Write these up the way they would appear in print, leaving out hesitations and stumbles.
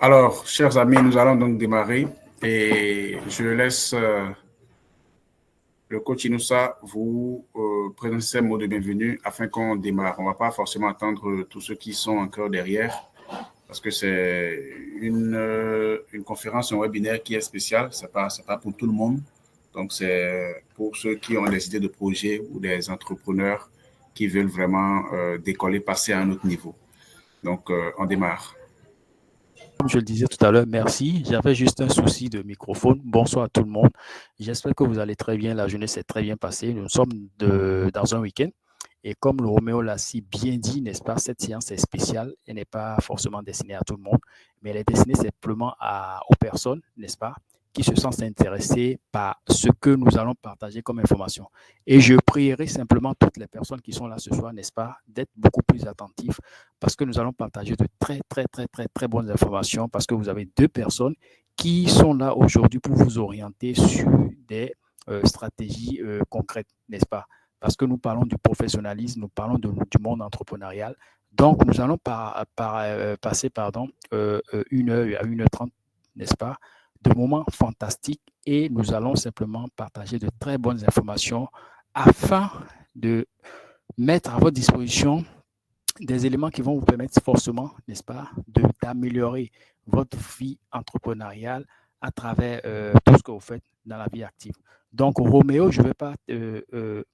Alors, chers amis, nous allons donc démarrer et je laisse le coach Inoussa vous présenter ses mots de bienvenue afin qu'on démarre. On ne va pas forcément attendre tous ceux qui sont encore derrière parce que c'est une conférence, un webinaire qui est spécial. Ce n'est pas pour tout le monde. Donc, c'est pour ceux qui ont des idées de projet ou des entrepreneurs qui veulent vraiment décoller, passer à un autre niveau. Donc, on démarre. Comme je le disais tout à l'heure, merci. J'avais juste un souci de microphone. Bonsoir à tout le monde. J'espère que vous allez très bien. La journée s'est très bien passée. Nous sommes dans un week-end. Et comme le Roméo l'a si bien dit, n'est-ce pas, cette séance est spéciale. Elle n'est pas forcément destinée à tout le monde, mais elle est destinée simplement aux personnes, n'est-ce pas, qui se sentent intéressées par ce que nous allons partager comme information. Et je prierai simplement toutes les personnes qui sont là ce soir, n'est-ce pas, d'être beaucoup plus attentifs parce que nous allons partager de très bonnes informations parce que vous avez deux personnes qui sont là aujourd'hui pour vous orienter sur des stratégies concrètes, n'est-ce pas? Parce que nous parlons du professionnalisme, nous parlons du monde entrepreneurial. Donc, nous allons passer 1 heure à 1h30, n'est-ce pas, de moments fantastiques et nous allons simplement partager de très bonnes informations afin de mettre à votre disposition des éléments qui vont vous permettre forcément, n'est-ce pas, d'améliorer votre vie entrepreneuriale à travers tout ce que vous faites dans la vie active. Donc, Roméo, je ne vais pas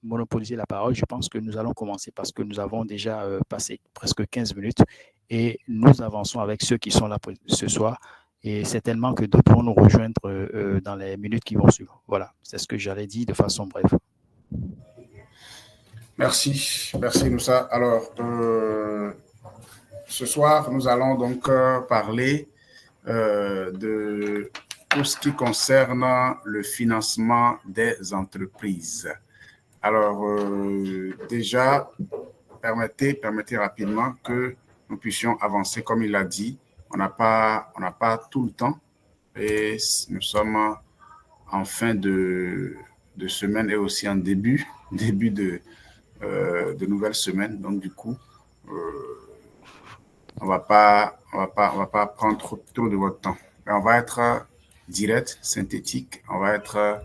monopoliser la parole. Je pense que nous allons commencer parce que nous avons déjà passé presque 15 minutes et nous avançons avec ceux qui sont là ce soir. Et certainement que d'autres vont nous rejoindre dans les minutes qui vont suivre. Voilà, c'est ce que j'allais dire de façon brève. Merci Moussa. Alors, ce soir, nous allons donc parler de tout ce qui concerne le financement des entreprises. Alors, déjà, permettez rapidement que nous puissions avancer comme il l'a dit. On n'a pas tout le temps et nous sommes en fin de semaine et aussi en début de nouvelles semaines. Donc, du coup, on va pas prendre trop de votre temps. Mais on va être direct, synthétique, on va être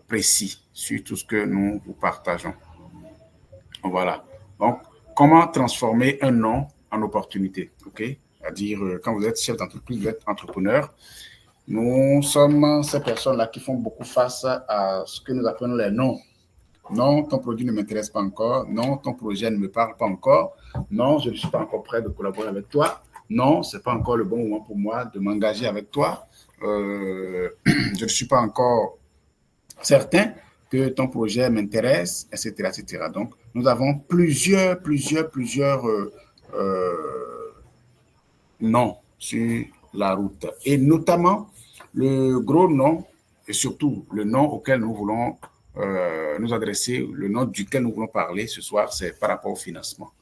précis sur tout ce que nous vous partageons. Voilà. Donc, comment transformer un non en opportunité, ok? C'est-à-dire, quand vous êtes chef d'entreprise, vous êtes entrepreneur, nous sommes ces personnes-là qui font beaucoup face à ce que nous appelons les non. Non, ton produit ne m'intéresse pas encore. Non, ton projet ne me parle pas encore. Non, je ne suis pas encore prêt de collaborer avec toi. Non, ce n'est pas encore le bon moment pour moi de m'engager avec toi. Je ne suis pas encore certain que ton projet m'intéresse, etc., etc. Donc, nous avons plusieurs non sur la route. Et notamment, le gros non, et surtout le non auquel nous voulons nous adresser, le nom duquel nous voulons parler ce soir, c'est par rapport au financement.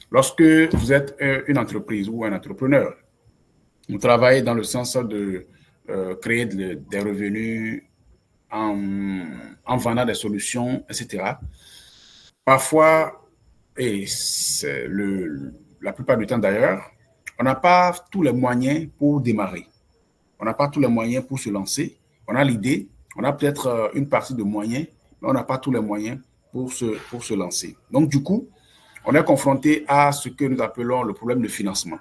Lorsque vous êtes une entreprise ou un entrepreneur, vous travaillez dans le sens de créer des revenus en vendant des solutions, etc. Parfois, et c'est la plupart du temps d'ailleurs, on n'a pas tous les moyens pour démarrer. On n'a pas tous les moyens pour se lancer. On a l'idée, on a peut-être une partie de moyens, mais on n'a pas tous les moyens pour se lancer. Donc, du coup, on est confronté à ce que nous appelons le problème de financement.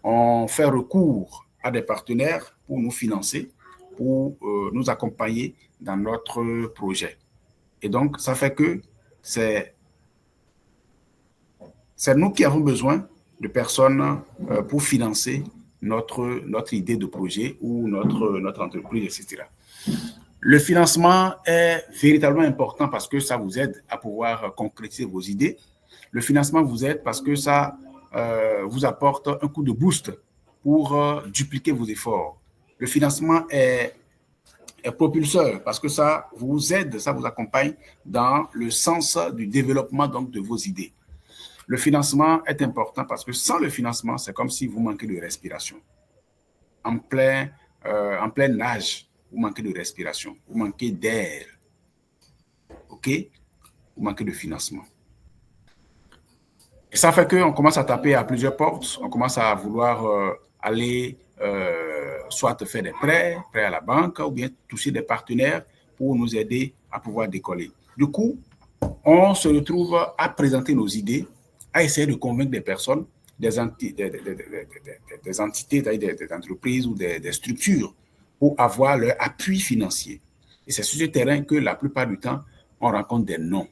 On fait recours à des partenaires pour nous financer, pour nous accompagner dans notre projet. Et donc, ça fait que c'est nous qui avons besoin de personnes pour financer notre idée de projet ou notre entreprise, etc. Le financement est véritablement important parce que ça vous aide à pouvoir concrétiser vos idées. Le financement vous aide parce que ça vous apporte un coup de boost pour dupliquer vos efforts. Le financement est propulseur parce que ça vous aide, ça vous accompagne dans le sens du développement donc, de vos idées. Le financement est important parce que sans le financement, c'est comme si vous manquez de respiration. En plein nage, vous manquez de respiration, vous manquez d'air. OK? Vous manquez de financement. Et ça fait qu'on commence à taper à plusieurs portes, on commence à vouloir aller soit faire des prêts à la banque, ou bien toucher des partenaires pour nous aider à pouvoir décoller. Du coup, on se retrouve à présenter nos idées, à essayer de convaincre des personnes, des entités, des entreprises ou des structures pour avoir leur appui financier. Et c'est sur ce terrain que la plupart du temps, on rencontre des non.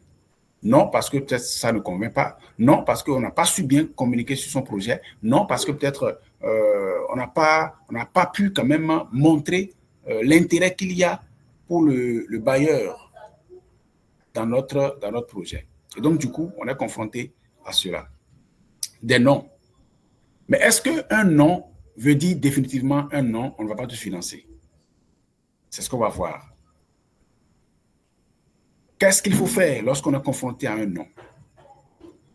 Non, parce que peut-être ça ne convient pas. Non, parce qu'on n'a pas su bien communiquer sur son projet. Non, parce que peut-être on n'a pas pu quand même montrer l'intérêt qu'il y a pour le bailleur dans notre projet. Et donc, du coup, on est confronté à cela. Des noms. Mais est-ce qu'un non veut dire définitivement un non, on ne va pas te financer? C'est ce qu'on va voir. Qu'est-ce qu'il faut faire lorsqu'on est confronté à un non?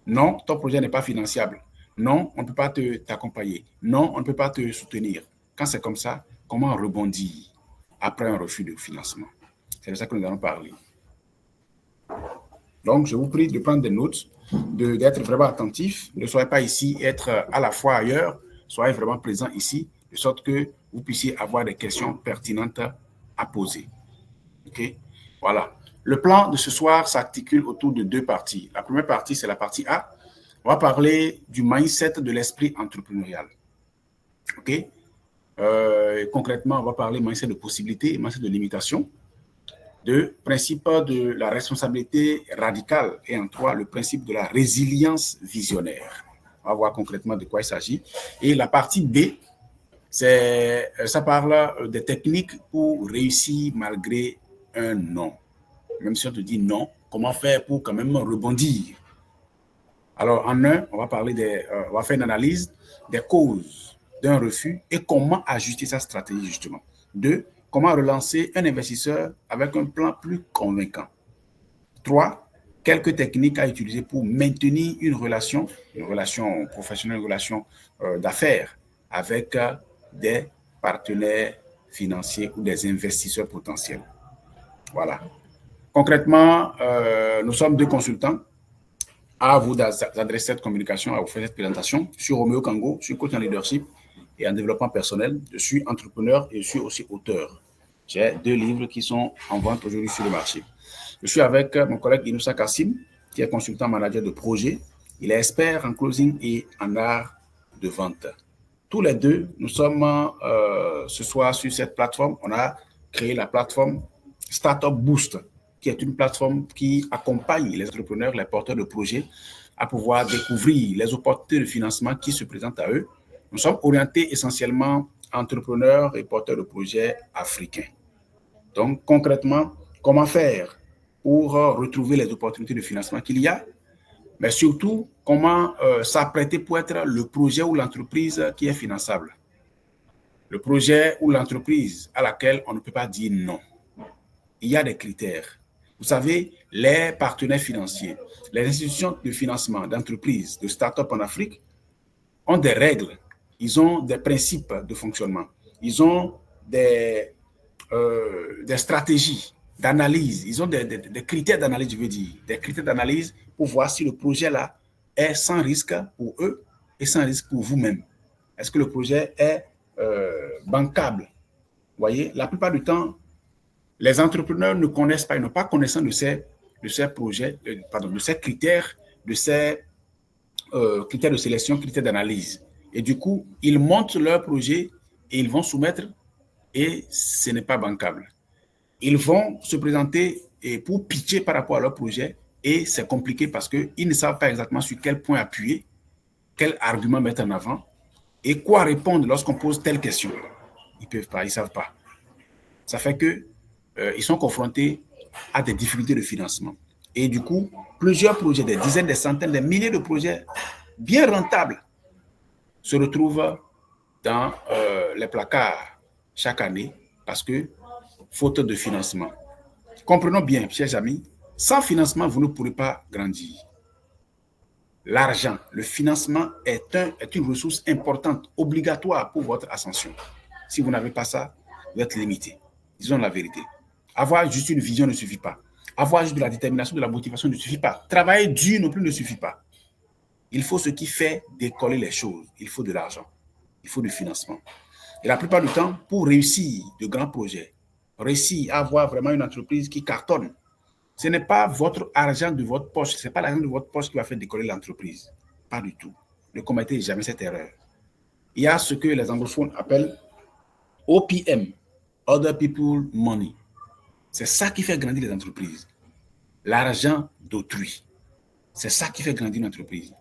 Non, ton projet n'est pas finançable. Non, on ne peut pas t'accompagner. Non, on ne peut pas te soutenir. Quand c'est comme ça, comment rebondir après un refus de financement? C'est de ça que nous allons parler. Donc, je vous prie de prendre des notes, d'être vraiment attentif. Ne soyez pas ici, être à la fois ailleurs. Soyez vraiment présent ici, de sorte que vous puissiez avoir des questions pertinentes à poser. OK? Voilà. Le plan de ce soir s'articule autour de deux parties. La première partie, c'est la partie A. On va parler du mindset de l'esprit entrepreneurial. OK? Concrètement, on va parler mindset de possibilités et mindset de limitation. Deux, principe de la responsabilité radicale. Et en trois, le principe de la résilience visionnaire. On va voir concrètement de quoi il s'agit. Et la partie B, ça parle des techniques pour réussir malgré un non. Même si on te dit non, comment faire pour quand même rebondir? Alors, en un, on va faire une analyse des causes d'un refus et comment ajuster sa stratégie, justement. Deux, comment relancer un investisseur avec un plan plus convaincant. Trois, quelques techniques à utiliser pour maintenir une relation professionnelle, une relation d'affaires avec des partenaires financiers ou des investisseurs potentiels. Voilà. Concrètement, nous sommes deux consultants à vous adresser cette communication, à vous faire cette présentation. Je suis Roméo Kango, je suis coach en leadership et en développement personnel. Je suis entrepreneur et je suis aussi auteur. J'ai 2 livres qui sont en vente aujourd'hui sur le marché. Je suis avec mon collègue Inoussa Kassim, qui est consultant manager de projet. Il est expert en closing et en art de vente. Tous les deux, nous sommes ce soir sur cette plateforme. On a créé la plateforme Startup Boost, qui est une plateforme qui accompagne les entrepreneurs, les porteurs de projets à pouvoir découvrir les opportunités de financement qui se présentent à eux. Nous sommes orientés essentiellement entrepreneurs et porteurs de projets africains. Donc, concrètement, comment faire pour retrouver les opportunités de financement qu'il y a, mais surtout, comment s'apprêter pour être le projet ou l'entreprise qui est finançable. Le projet ou l'entreprise à laquelle on ne peut pas dire non. Il y a des critères. Vous savez, les partenaires financiers, les institutions de financement d'entreprises, de start-up en Afrique ont des règles, ils ont des principes de fonctionnement, ils ont des stratégies d'analyse, ils ont des critères d'analyse, je veux dire, des critères d'analyse pour voir si le projet-là est sans risque pour eux et sans risque pour vous-même. Est-ce que le projet est bancable? Vous voyez, la plupart du temps, les entrepreneurs ne connaissent pas, ils n'ont pas connaissance de ces projets, de ces critères, de ces critères de sélection, critères d'analyse. Et du coup, ils montent leur projet et ils vont soumettre et ce n'est pas bancable. Ils vont se présenter et pour pitcher par rapport à leur projet et c'est compliqué parce qu'ils ne savent pas exactement sur quel point appuyer, quel argument mettre en avant et quoi répondre lorsqu'on pose telle question. Ils ne peuvent pas, ils ne savent pas. Ça fait que ils sont confrontés à des difficultés de financement. Et du coup, plusieurs projets, des dizaines, des centaines, des milliers de projets bien rentables se retrouvent dans les placards chaque année parce que faute de financement. Comprenons bien, chers amis, sans financement, vous ne pourrez pas grandir. L'argent, le financement est une ressource importante, obligatoire pour votre ascension. Si vous n'avez pas ça, vous êtes limité. Disons la vérité. Avoir juste une vision ne suffit pas. Avoir juste de la détermination, de la motivation ne suffit pas. Travailler dur non plus ne suffit pas. Il faut ce qui fait décoller les choses. Il faut de l'argent. Il faut du financement. Et la plupart du temps, pour réussir de grands projets, réussir à avoir vraiment une entreprise qui cartonne, ce n'est pas votre argent de votre poche, ce n'est pas l'argent de votre poche qui va faire décoller l'entreprise. Pas du tout. Ne commettez jamais cette erreur. Il y a ce que les anglophones appellent OPM, Other People Money. C'est ça qui fait grandir les entreprises. L'argent d'autrui. C'est ça qui fait grandir une entreprise.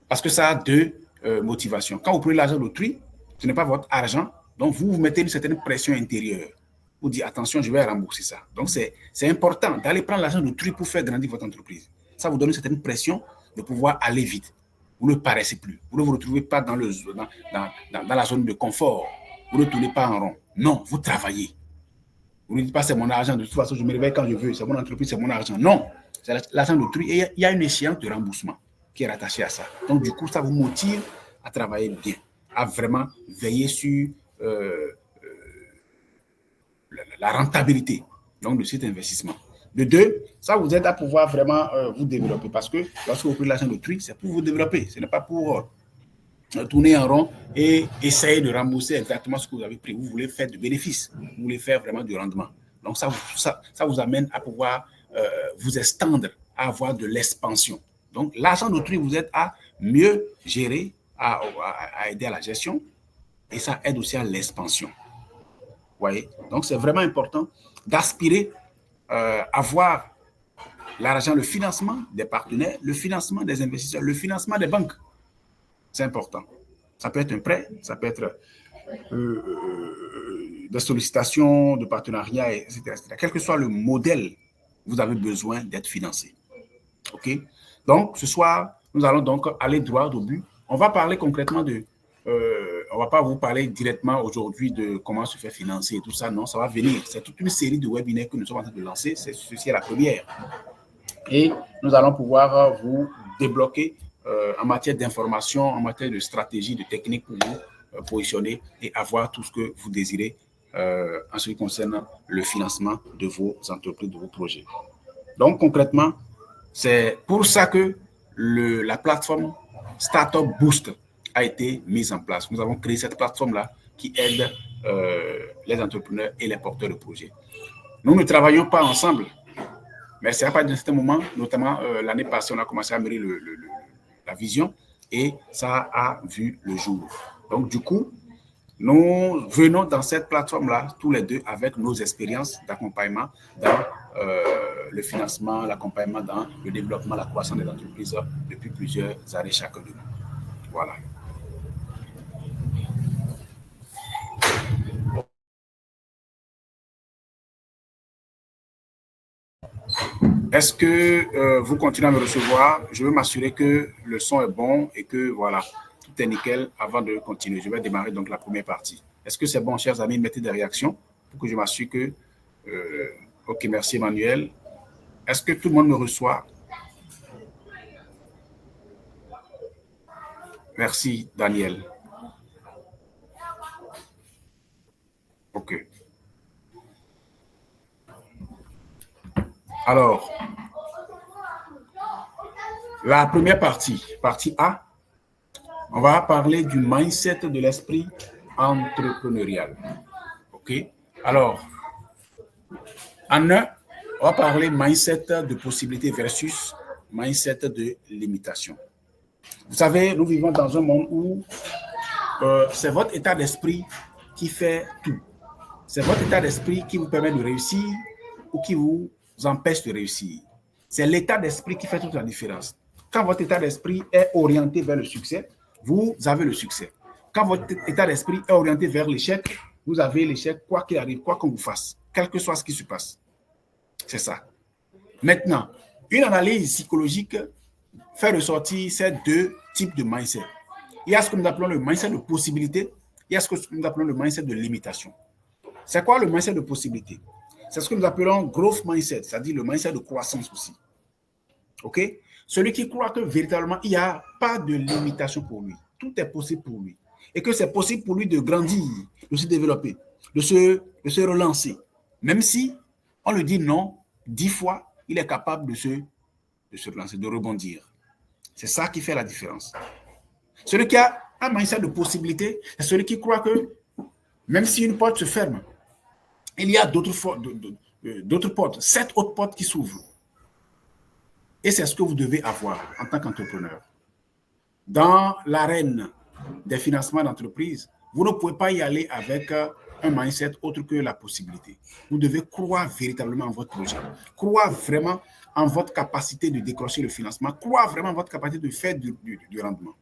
Parce que ça a deux motivations. Quand vous prenez l'argent d'autrui, ce n'est pas votre argent, donc vous mettez une certaine pression intérieure. Vous dites, attention, je vais rembourser ça. Donc, c'est important d'aller prendre l'argent d'autrui pour faire grandir votre entreprise. Ça vous donne une certaine pression de pouvoir aller vite. Vous ne paraissez plus. Vous ne vous retrouvez pas dans la zone de confort. Vous ne tournez pas en rond. Non, vous travaillez. Vous ne dites pas, c'est mon argent, de toute façon, je me réveille quand je veux, c'est mon entreprise, c'est mon argent. Non, c'est l'argent d'autrui et il y a une échéance de remboursement qui est rattachée à ça. Donc, du coup, ça vous motive à travailler bien, à vraiment veiller sur la rentabilité donc, de cet investissement. De deux, ça vous aide à pouvoir vraiment vous développer parce que lorsque vous prenez l'argent d'autrui, c'est pour vous développer. Ce n'est pas pour tourner en rond et essayer de rembourser exactement ce que vous avez pris. Vous voulez faire du bénéfice, vous voulez faire vraiment du rendement. Donc, ça vous amène à pouvoir vous étendre, à avoir de l'expansion. Donc, l'argent d'autrui vous aide à mieux gérer, à aider à la gestion et ça aide aussi à l'expansion. Vous voyez? Donc, c'est vraiment important d'aspirer à avoir l'argent, le financement des partenaires, le financement des investisseurs, le financement des banques. C'est important. Ça peut être un prêt, ça peut être des sollicitations de partenariat, etc., etc. Quel que soit le modèle, vous avez besoin d'être financé. OK? Donc, ce soir, nous allons donc aller droit au but. On va parler concrètement de... on ne va pas vous parler directement aujourd'hui de comment se faire financer et tout ça. Non, ça va venir. C'est toute une série de webinaires que nous sommes en train de lancer. Ceci est la première. Et nous allons pouvoir vous débloquer en matière d'information, en matière de stratégie, de technique pour vous positionner et avoir tout ce que vous désirez en ce qui concerne le financement de vos entreprises, de vos projets. Donc, concrètement, c'est pour ça que la plateforme Startup Boost a été mise en place. Nous avons créé cette plateforme-là qui aide les entrepreneurs et les porteurs de projets. Nous ne travaillons pas ensemble, mais c'est à partir d'un certain moment, notamment l'année passée, on a commencé à mener la vision et ça a vu le jour. Donc, du coup, nous venons dans cette plateforme-là, tous les deux, avec nos expériences d'accompagnement dans le financement, l'accompagnement dans le développement, la croissance des entreprises depuis plusieurs années chacun de nous. Voilà. Est-ce que vous continuez à me recevoir? Je veux m'assurer que le son est bon et que voilà, tout est nickel avant de continuer. Je vais démarrer donc la première partie. Est-ce que c'est bon, chers amis? Mettez des réactions pour que je m'assure que... ok, merci Emmanuel. Est-ce que tout le monde me reçoit? Merci Daniel. Ok. Alors, la première partie, partie A, on va parler du mindset de l'esprit entrepreneurial. OK? Alors, en un, on va parler mindset de possibilité versus mindset de limitation. Vous savez, nous vivons dans un monde où c'est votre état d'esprit qui fait tout. C'est votre état d'esprit qui vous permet de réussir ou qui vous empêche de réussir. C'est l'état d'esprit qui fait toute la différence. Quand votre état d'esprit est orienté vers le succès, vous avez le succès. Quand votre état d'esprit est orienté vers l'échec, vous avez l'échec quoi qu'il arrive, quoi qu'on vous fasse, quel que soit ce qui se passe. C'est ça. Maintenant, une analyse psychologique fait ressortir ces deux types de mindset. Il y a ce que nous appelons le mindset de possibilité, il y a ce que nous appelons le mindset de limitation. C'est quoi le mindset de possibilité? C'est ce que nous appelons growth mindset, c'est-à-dire le mindset de croissance aussi. OK? Celui qui croit que véritablement, il n'y a pas de limitation pour lui. Tout est possible pour lui. Et que c'est possible pour lui de grandir, de se développer, de se relancer. Même si on lui dit non, 10 fois, il est capable de se relancer, de rebondir. C'est ça qui fait la différence. Celui qui a un mindset de possibilité, c'est celui qui croit que même si une porte se ferme, il y a d'autres portes, 7 autres portes qui s'ouvrent. Et c'est ce que vous devez avoir en tant qu'entrepreneur. Dans l'arène des financements d'entreprise, vous ne pouvez pas y aller avec un mindset autre que la possibilité. Vous devez croire véritablement en votre projet, croire vraiment en votre capacité de décrocher le financement, croire vraiment en votre capacité de faire du rendement.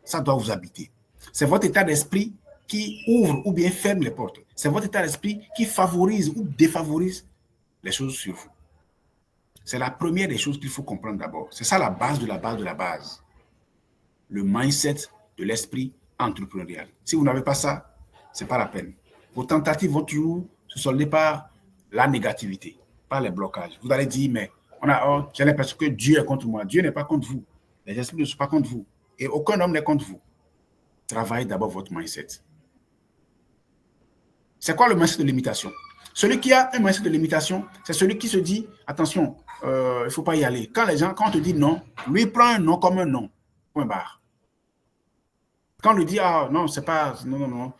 Ça doit vous habiter. C'est votre état d'esprit qui ouvre ou bien ferme les portes. C'est votre état d'esprit qui favorise ou défavorise les choses sur vous. C'est la première des choses qu'il faut comprendre d'abord. C'est ça la base de la base de la base. Le mindset de l'esprit entrepreneurial. Si vous n'avez pas ça, ce n'est pas la peine. Vos tentatives vont toujours se solder par la négativité, par les blocages. Vous allez dire, mais j'ai l'impression que Dieu est contre moi. Dieu n'est pas contre vous. Les esprits ne sont pas contre vous. Et aucun homme n'est contre vous. Travaillez d'abord votre mindset. C'est quoi le mindset de limitation? Celui qui a un mindset de limitation, c'est celui qui se dit, attention, il ne faut pas y aller. Quand on te dit non, lui prend un non comme un non. Point barre. Quand on lui dit, ah non, c'est pas, non,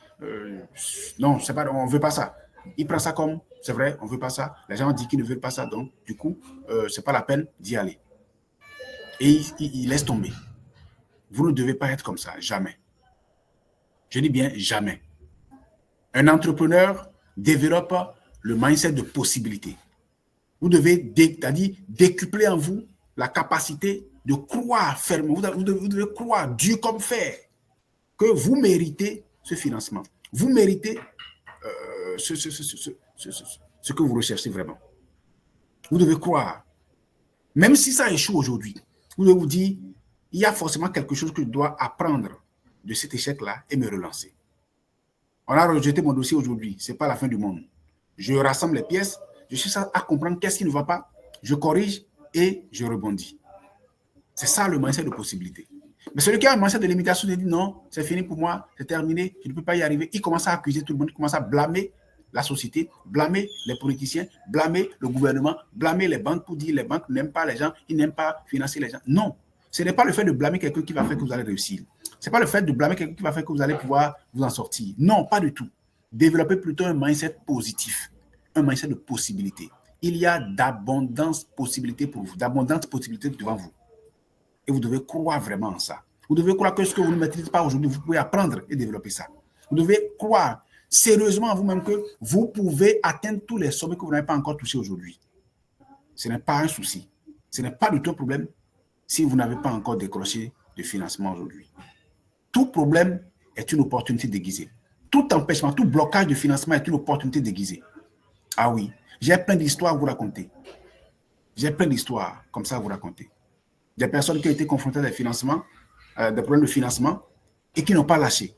c'est pas, on ne veut pas ça. Il prend ça comme, c'est vrai, on ne veut pas ça. Les gens disent qu'ils ne veulent pas ça, donc du coup, ce n'est pas la peine d'y aller. Et il laisse tomber. Vous ne devez pas être comme ça, jamais. Je dis bien jamais. Un entrepreneur développe le mindset de possibilité. Vous devez, c'est-à-dire décupler en vous la capacité de croire fermement. Vous devez croire dur comme fer que vous méritez ce financement. Vous méritez ce que vous recherchez vraiment. Vous devez croire. Même si ça échoue aujourd'hui, vous devez vous dire, il y a forcément quelque chose que je dois apprendre de cet échec-là et me relancer. On a rejeté mon dossier aujourd'hui, ce n'est pas la fin du monde. Je rassemble les pièces, je cherche à comprendre qu'est-ce qui ne va pas, je corrige et je rebondis. C'est ça le mindset de possibilité. Mais celui qui a un mindset de limitation, il dit non, c'est fini pour moi, c'est terminé, je ne peux pas y arriver. Il commence à accuser tout le monde, il commence à blâmer la société, blâmer les politiciens, blâmer le gouvernement, blâmer les banques pour dire les banques n'aiment pas les gens, ils n'aiment pas financer les gens. Non, ce n'est pas le fait de blâmer quelqu'un qui va faire que vous allez réussir. Ce n'est pas le fait de blâmer quelqu'un qui va faire que vous allez pouvoir vous en sortir. Non, pas du tout. Développez plutôt un mindset positif, un mindset de possibilité. Il y a d'abondantes possibilités pour vous, d'abondantes possibilités devant vous. Et vous devez croire vraiment en ça. Vous devez croire que ce que vous ne maîtrisez pas aujourd'hui, vous pouvez apprendre et développer ça. Vous devez croire sérieusement en vous-même que vous pouvez atteindre tous les sommets que vous n'avez pas encore touchés aujourd'hui. Ce n'est pas un souci. Ce n'est pas du tout un problème si vous n'avez pas encore décroché de financement aujourd'hui. Tout problème est une opportunité déguisée. Tout empêchement, tout blocage de financement est une opportunité déguisée. Ah oui, j'ai plein d'histoires à vous raconter. J'ai plein d'histoires comme ça à vous raconter. Des personnes qui ont été confrontées à des financements, des problèmes de financement et qui n'ont pas lâché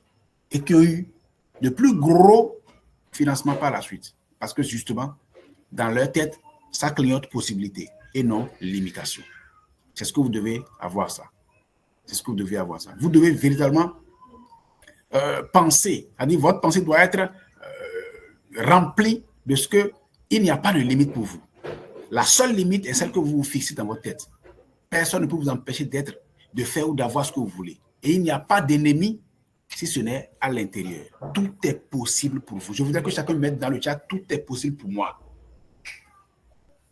et qui ont eu de plus gros financements par la suite. Parce que justement, dans leur tête, ça clignote possibilité et non limitation. C'est ce que vous devez avoir ça. C'est ce que vous devez avoir ça. Vous devez véritablement penser. C'est-à-dire, votre pensée doit être remplie de ce qu'il n'y a pas de limite pour vous. La seule limite est celle que vous vous fixez dans votre tête. Personne ne peut vous empêcher de faire ou d'avoir ce que vous voulez. Et il n'y a pas d'ennemi si ce n'est à l'intérieur. Tout est possible pour vous. Je voudrais que chacun mette dans le chat, tout est possible pour moi.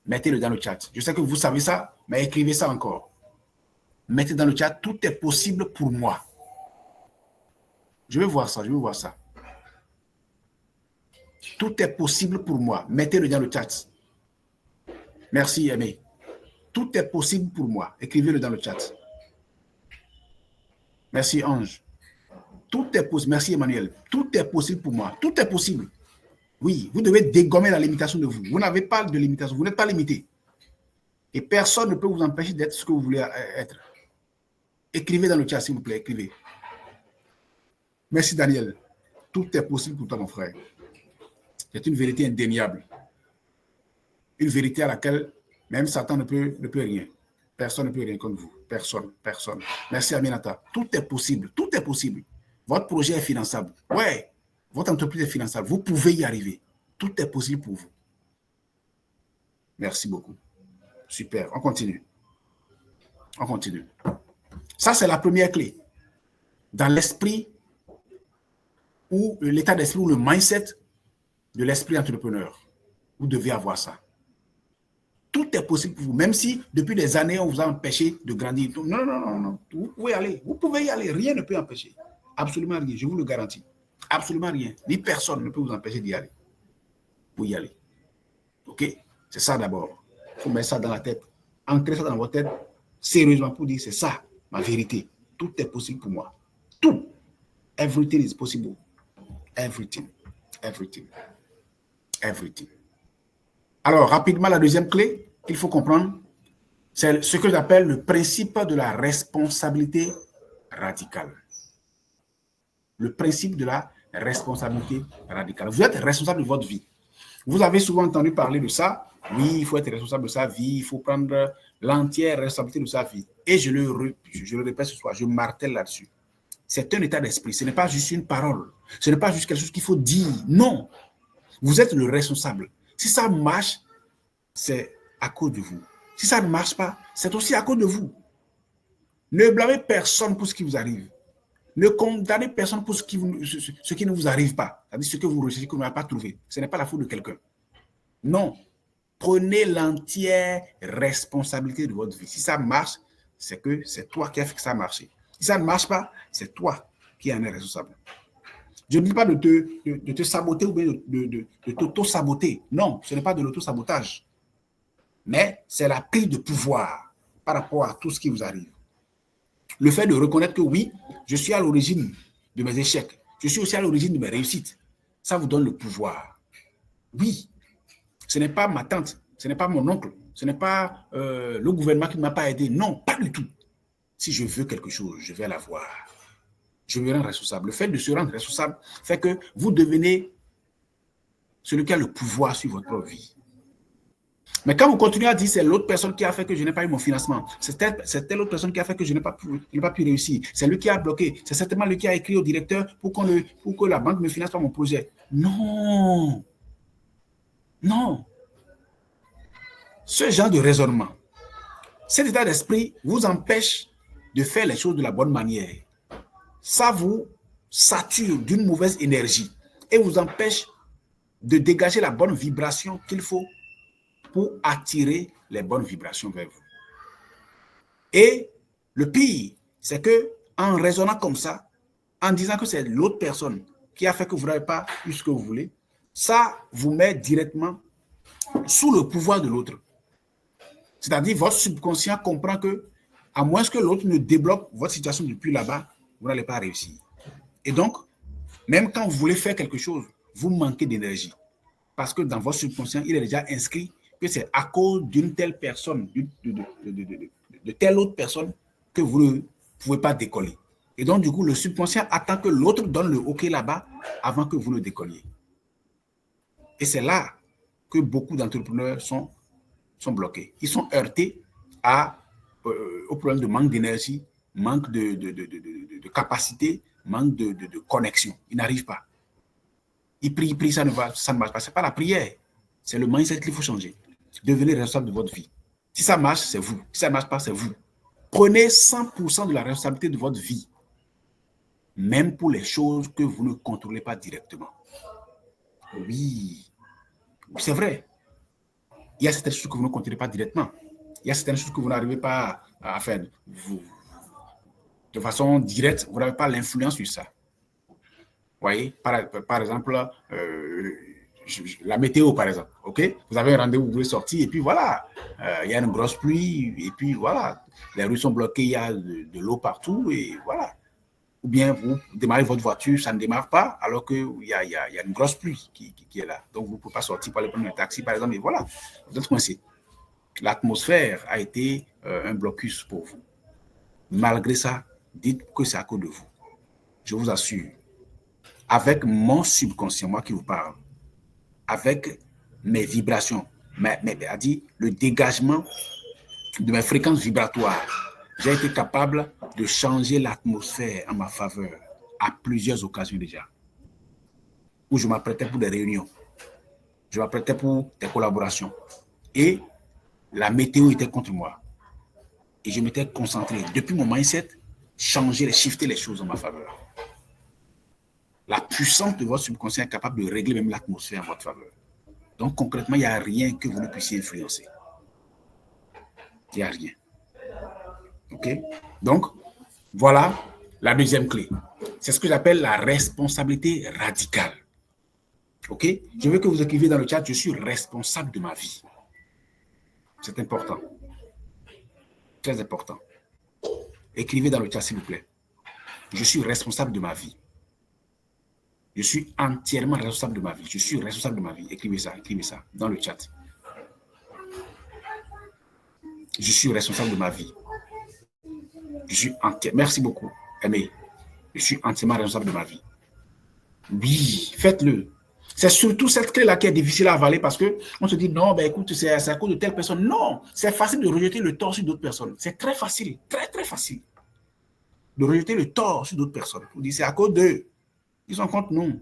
Mettez-le dans le chat. Je sais que vous savez ça, mais écrivez ça encore. Mettez dans le chat, tout est possible pour moi. Je vais voir ça, je vais voir ça. Tout est possible pour moi. Mettez-le dans le chat. Merci, Aimé. Tout est possible pour moi. Écrivez-le dans le chat. Merci, Ange. Tout est possible. Merci, Emmanuel. Tout est possible pour moi. Tout est possible. Oui, vous devez dégommer la limitation de vous. Vous n'avez pas de limitation. Vous n'êtes pas limité. Et personne ne peut vous empêcher d'être ce que vous voulez être. Écrivez dans le chat, s'il vous plaît. Écrivez. Merci, Daniel. Tout est possible pour toi, mon frère. C'est une vérité indéniable. Une vérité à laquelle même Satan ne peut rien. Personne ne peut rien contre vous. Personne. Merci, Aminata. Tout est possible. Tout est possible. Votre projet est finançable. Ouais. Votre entreprise est finançable. Vous pouvez y arriver. Tout est possible pour vous. Merci beaucoup. Super. On continue. On continue. Ça, c'est la première clé. Dans l'esprit ou l'état d'esprit ou le mindset de l'esprit entrepreneur. Vous devez avoir ça. Tout est possible pour vous, même si depuis des années, on vous a empêché de grandir. Non, non, non, non. Vous pouvez y aller. Vous pouvez y aller. Rien ne peut empêcher. Absolument rien. Je vous le garantis. Absolument rien. Ni personne ne peut vous empêcher d'y aller. Vous y aller. OK? C'est ça d'abord. Il faut mettre ça dans la tête. Ancrer ça dans votre tête sérieusement pour dire c'est ça, ma vérité. Tout est possible pour moi. Tout. Everything is possible. Everything. Everything. Everything. Alors, rapidement, la deuxième clé qu'il faut comprendre, c'est ce que j'appelle le principe de la responsabilité radicale. Le principe de la responsabilité radicale. Vous êtes responsable de votre vie. Vous avez souvent entendu parler de ça. Oui, il faut être responsable de sa vie. Il faut prendre l'entière responsabilité de sa vie. Et je le répète ce soir, je martèle là-dessus. C'est un état d'esprit. Ce n'est pas juste une parole. Ce n'est pas juste quelque chose qu'il faut dire. Non. Vous êtes le responsable. Si ça marche, c'est à cause de vous. Si ça ne marche pas, c'est aussi à cause de vous. Ne blâmez personne pour ce qui vous arrive. Ne condamnez personne pour ce qui ne vous arrive pas. C'est-à-dire ce que vous recherchez, que vous n'avez pas trouvé. Ce n'est pas la faute de quelqu'un. Non. Prenez l'entière responsabilité de votre vie. Si ça marche, c'est que c'est toi qui as fait que ça a marché. Si ça ne marche pas, c'est toi qui en es responsable. Je ne dis pas de te saboter ou bien de t'auto-saboter. Non, ce n'est pas de l'auto-sabotage. Mais c'est la prise de pouvoir par rapport à tout ce qui vous arrive. Le fait de reconnaître que oui, je suis à l'origine de mes échecs. Je suis aussi à l'origine de mes réussites. Ça vous donne le pouvoir. Oui, ce n'est pas ma tante, ce n'est pas mon oncle, ce n'est pas le gouvernement qui ne m'a pas aidé. Non, pas du tout. Si je veux quelque chose, je vais l'avoir. Je me rends responsable. Le fait de se rendre responsable fait que vous devenez celui qui a le pouvoir sur votre vie. Mais quand vous continuez à dire c'est l'autre personne qui a fait que je n'ai pas eu mon financement, c'est telle autre personne qui a fait que je n'ai pas pu réussir, c'est lui qui a bloqué, c'est certainement lui qui a écrit au directeur pour que la banque ne finance pas mon projet. Non. Non. Ce genre de raisonnement, cet état d'esprit vous empêche de faire les choses de la bonne manière. Ça vous sature d'une mauvaise énergie et vous empêche de dégager la bonne vibration qu'il faut pour attirer les bonnes vibrations vers vous. Et le pire, c'est que en raisonnant comme ça, en disant que c'est l'autre personne qui a fait que vous n'avez pas eu ce que vous voulez, ça vous met directement sous le pouvoir de l'autre. C'est-à-dire, votre subconscient comprend que, à moins que l'autre ne débloque votre situation depuis là-bas, vous n'allez pas réussir. Et donc, même quand vous voulez faire quelque chose, vous manquez d'énergie. Parce que dans votre subconscient, il est déjà inscrit que c'est à cause d'une telle personne, de telle autre personne, que vous ne pouvez pas décoller. Et donc, du coup, le subconscient attend que l'autre donne le OK là-bas avant que vous ne décolliez. Et c'est là que beaucoup d'entrepreneurs sont bloqués. Ils sont heurtés au problème de manque d'énergie, manque de capacité, manque de connexion. Ils n'arrivent pas. Ils prient, ça ne marche pas. Ce n'est pas la prière. C'est le mindset qu'il faut changer. Devenez responsable de votre vie. Si ça marche, c'est vous. Si ça ne marche pas, c'est vous. Prenez 100% de la responsabilité de votre vie. Même pour les choses que vous ne contrôlez pas directement. Oui, c'est vrai. Il y a certaines choses que vous ne contrôlez pas directement. Il y a certaines choses que vous n'arrivez pas à faire. De façon directe, vous n'avez pas l'influence sur ça. Vous voyez, par exemple, la météo, par exemple. Okay? Vous avez un rendez-vous, vous voulez sortir, et puis voilà, il y a une grosse pluie, et puis voilà, les rues sont bloquées, il y a de l'eau partout, et voilà. Ou bien vous démarrez votre voiture, ça ne démarre pas, alors qu'il y a une grosse pluie qui est là. Donc, vous ne pouvez pas sortir pour aller prendre un taxi, par exemple, et voilà, vous êtes coincé. L'atmosphère a été un blocus pour vous. Malgré ça, dites que c'est à cause de vous. Je vous assure, avec mon subconscient, moi qui vous parle, avec mes vibrations, le dégagement de mes fréquences vibratoires, j'ai été capable de changer l'atmosphère en ma faveur à plusieurs occasions déjà. Où je m'apprêtais pour des réunions, je m'apprêtais pour des collaborations. Et la météo était contre moi. Et je m'étais concentré. Depuis mon mindset, shifter les choses en ma faveur. La puissance de votre subconscient est capable de régler même l'atmosphère en votre faveur. Donc, concrètement, il n'y a rien que vous ne puissiez influencer. Il n'y a rien. OK? Donc, voilà la deuxième clé. C'est ce que j'appelle la responsabilité radicale. OK? Je veux que vous écriviez dans le chat, je suis responsable de ma vie. C'est important. Très important. Écrivez dans le chat, s'il vous plaît. Je suis responsable de ma vie. Je suis entièrement responsable de ma vie. Je suis responsable de ma vie. Écrivez ça dans le chat. Je suis responsable de ma vie. Je suis entièrement. Merci beaucoup, Aimé. Je suis entièrement responsable de ma vie. Oui, faites-le. C'est surtout cette clé-là qui est difficile à avaler parce qu'on se dit non, ben écoute, c'est à cause de telle personne. Non, c'est facile de rejeter le tort sur d'autres personnes. C'est très facile, très, très facile de rejeter le tort sur d'autres personnes. Vous dites c'est à cause d'eux. Ils sont contre nous.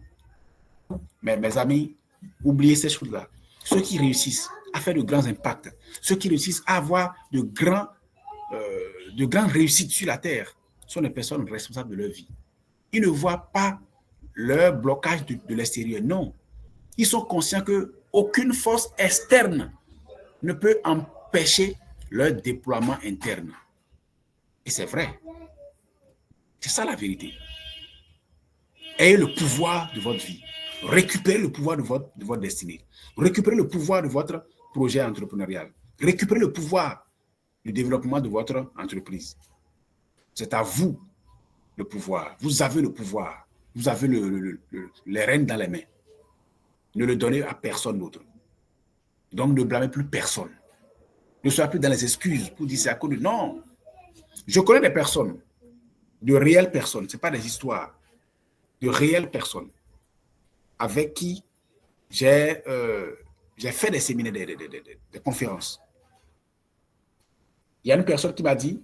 Mais mes amis, oubliez ces choses-là. Ceux qui réussissent à faire de grands impacts, ceux qui réussissent à avoir de grandes réussites sur la terre sont des personnes responsables de leur vie. Ils ne voient pas leur blocage de l'extérieur. Non. Ils sont conscients qu'aucune force externe ne peut empêcher leur déploiement interne. Et c'est vrai. C'est ça la vérité. Ayez le pouvoir de votre vie. Récupérez le pouvoir de votre destinée. Récupérez le pouvoir de votre projet entrepreneurial. Récupérez le pouvoir du développement de votre entreprise. C'est à vous le pouvoir. Vous avez le pouvoir. Vous avez les rênes dans les mains. Ne le donnez à personne d'autre. Donc, ne blâmez plus personne. Ne soyez plus dans les excuses pour dire c'est à cause de... Non. Je connais des personnes, de réelles personnes, ce n'est pas des histoires, de réelles personnes avec qui j'ai fait des séminaires, des conférences. Il y a une personne qui m'a dit,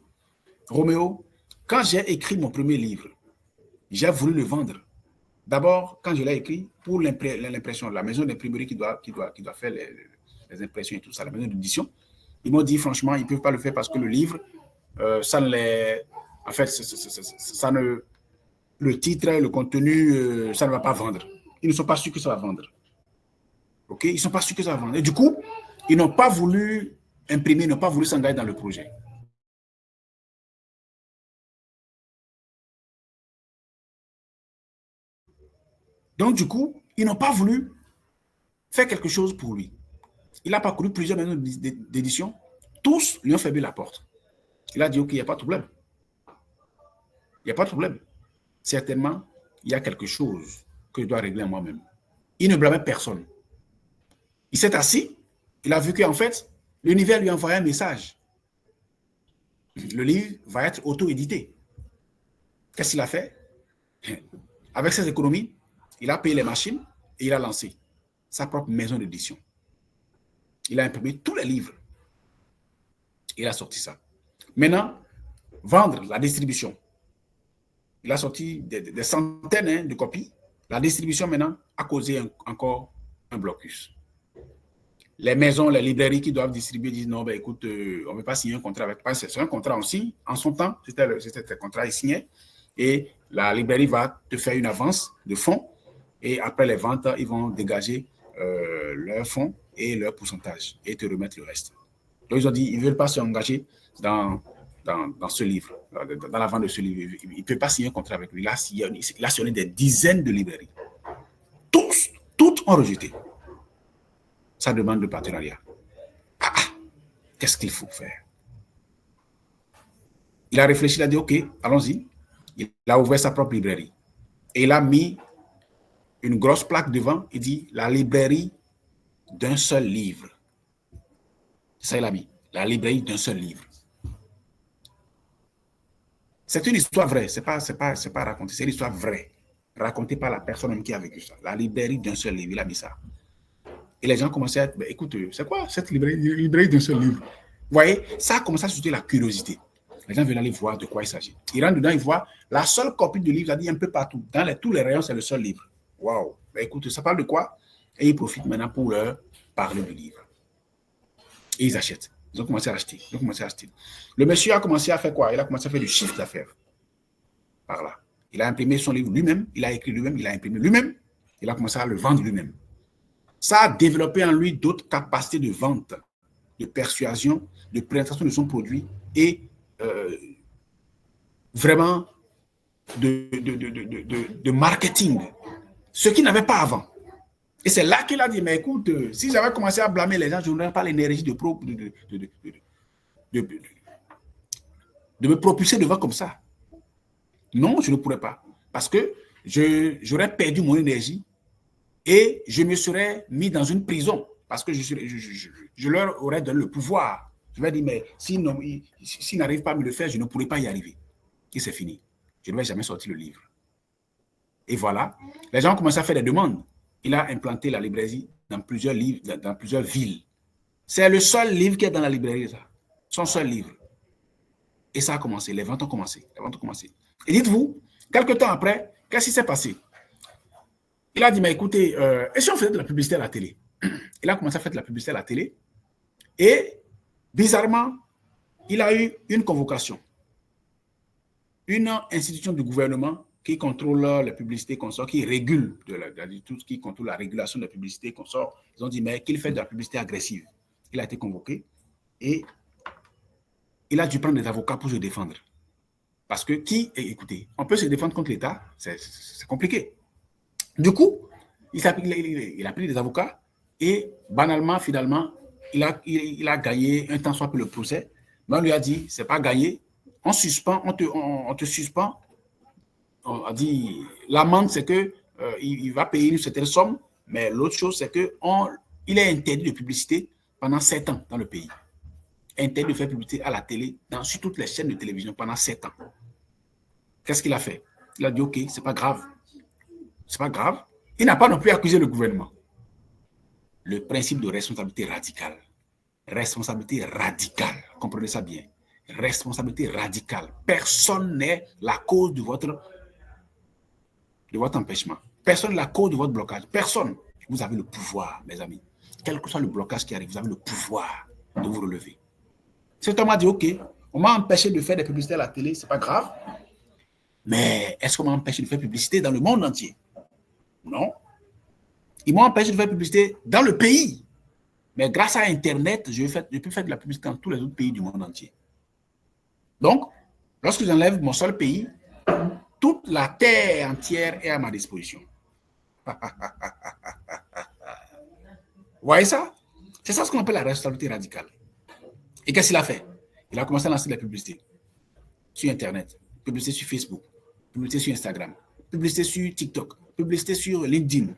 Roméo, quand j'ai écrit mon premier livre, j'ai voulu le vendre. D'abord, quand je l'ai écrit, pour l'impression, la maison d'imprimerie qui doit faire les impressions et tout ça, la maison d'édition, ils m'ont dit franchement, ils ne peuvent pas le faire parce que le livre, ça ne les... En fait, ça ne... Le titre, le contenu, ça ne va pas vendre. Ils ne sont pas sûrs que ça va vendre. OK? Ils ne sont pas sûrs que ça va vendre. Et du coup, ils n'ont pas voulu imprimer, ils n'ont pas voulu s'engager dans le projet. Donc, du coup, ils n'ont pas voulu faire quelque chose pour lui. Il a parcouru plusieurs maisons d'édition. Tous lui ont fermé la porte. Il a dit, OK, il n'y a pas de problème. Il n'y a pas de problème. Certainement, il y a quelque chose que je dois régler moi-même. Il ne blâmait personne. Il s'est assis, il a vu qu'en fait, l'univers lui a envoyé un message. Le livre va être auto-édité. Qu'est-ce qu'il a fait? Avec ses économies, il a payé les machines et il a lancé sa propre maison d'édition. Il a imprimé tous les livres. Il a sorti ça. Maintenant, vendre, la distribution. Il a sorti des centaines de copies. La distribution, maintenant, a causé encore un blocus. Les maisons, les librairies qui doivent distribuer disent non, ben écoute, on ne veut pas signer un contrat avec toi. C'est un contrat, on signe. En son temps, c'était un contrat, il signait. Et la librairie va te faire une avance de fonds. Et après les ventes, ils vont dégager leurs fonds et leur pourcentage et te remettre le reste. Donc, ils ont dit, ils ne veulent pas s'engager dans ce livre, dans la vente de ce livre. Il ne peut pas signer un contrat avec lui. Il a signé des dizaines de librairies. Toutes ont rejeté sa demande de partenariat. Qu'est-ce qu'il faut faire? Il a réfléchi, il a dit, OK, allons-y. Il a ouvert sa propre librairie. Et il a mis une grosse plaque devant. Il dit, la librairie d'un seul livre. Ça, il a mis. La librairie d'un seul livre. C'est une histoire vraie. C'est pas raconté. C'est une histoire vraie. Racontée par la personne même qui a vécu ça. La librairie d'un seul livre. Il a mis ça. Et les gens commençaient à être, ben, écoute, c'est quoi cette librairie d'un seul livre? Vous voyez, ça a commencé à susciter la curiosité. Les gens veulent aller voir de quoi il s'agit. Ils rentrent dedans, ils voient la seule copie du livre, ça dit un peu partout. Dans tous les rayons, c'est le seul livre. Waouh! Ben, écoute, ça parle de quoi? Et ils profitent maintenant pour leur parler du livre. Et ils achètent. Ils ont commencé à acheter. Le monsieur a commencé à faire quoi? Il a commencé à faire du chiffre d'affaires. Par là. Il a imprimé son livre lui-même, il a écrit lui-même, il a imprimé lui-même, il a commencé à le vendre lui-même. Ça a développé en lui d'autres capacités de vente, de persuasion, de présentation de son produit et vraiment de marketing, ce qu'il n'avait pas avant. Et c'est là qu'il a dit, mais écoute, si j'avais commencé à blâmer les gens, je n'aurais pas l'énergie de me propulser devant comme ça. Non, je ne pourrais pas. Parce que j'aurais perdu mon énergie et je me serais mis dans une prison. Parce que je leur aurais donné le pouvoir. Je vais dire, mais s'ils n'arrivent pas à me le faire, je ne pourrai pas y arriver. Et c'est fini. Je ne vais jamais sortir le livre. Et voilà. Les gens ont commencé à faire des demandes. Il a implanté la librairie dans plusieurs livres, dans plusieurs villes. C'est le seul livre qui est dans la librairie, ça. Son seul livre. Et ça a commencé. Les ventes ont commencé. Et dites-vous, quelques temps après, qu'est-ce qui s'est passé? Il a dit, mais écoutez, et si on faisait de la publicité à la télé? Il a commencé à faire de la publicité à la télé. Et, bizarrement, il a eu une convocation. Une institution du gouvernement qui contrôle la publicité qu'on sort, qui régule tout ce qui contrôle la régulation de la publicité qu'on sort. Ils ont dit, mais qu'il fait de la publicité agressive. Il a été convoqué et il a dû prendre des avocats pour se défendre. Parce que écoutez, on peut se défendre contre l'État, c'est compliqué. Du coup, il a pris des avocats et banalement, finalement, il a gagné un temps soit peu le procès. Mais on lui a dit, c'est pas gagné, on te suspend. On a dit, l'amende, c'est que il va payer une certaine somme, mais l'autre chose, c'est qu'il est interdit de publicité pendant 7 ans dans le pays. Interdit de faire publicité à la télé, sur toutes les chaînes de télévision pendant 7 ans. Qu'est-ce qu'il a fait? Il a dit, OK, c'est pas grave. C'est pas grave. Il n'a pas non plus accusé le gouvernement. Le principe de responsabilité radicale. Responsabilité radicale. Comprenez ça bien. Responsabilité radicale. Personne n'est la cause de votre empêchement. Personne n'est la cause de votre blocage. Personne. Vous avez le pouvoir, mes amis. Quel que soit le blocage qui arrive, vous avez le pouvoir de vous relever. Cet homme a dit, OK, on m'a empêché de faire des publicités à la télé, c'est pas grave. Mais est-ce qu'on m'a empêché de faire publicité dans le monde entier? Non. Ils m'ont empêché de faire publicité dans le pays. Mais grâce à Internet, je peux faire de la publicité dans tous les autres pays du monde entier. Donc, lorsque j'enlève mon seul pays, toute la terre entière est à ma disposition. Vous voyez ça? C'est ça ce qu'on appelle la responsabilité radicale. Et qu'est-ce qu'il a fait? Il a commencé à lancer de la publicité sur Internet, publicité sur Facebook, publicité sur Instagram, publicité sur TikTok, publicité sur LinkedIn.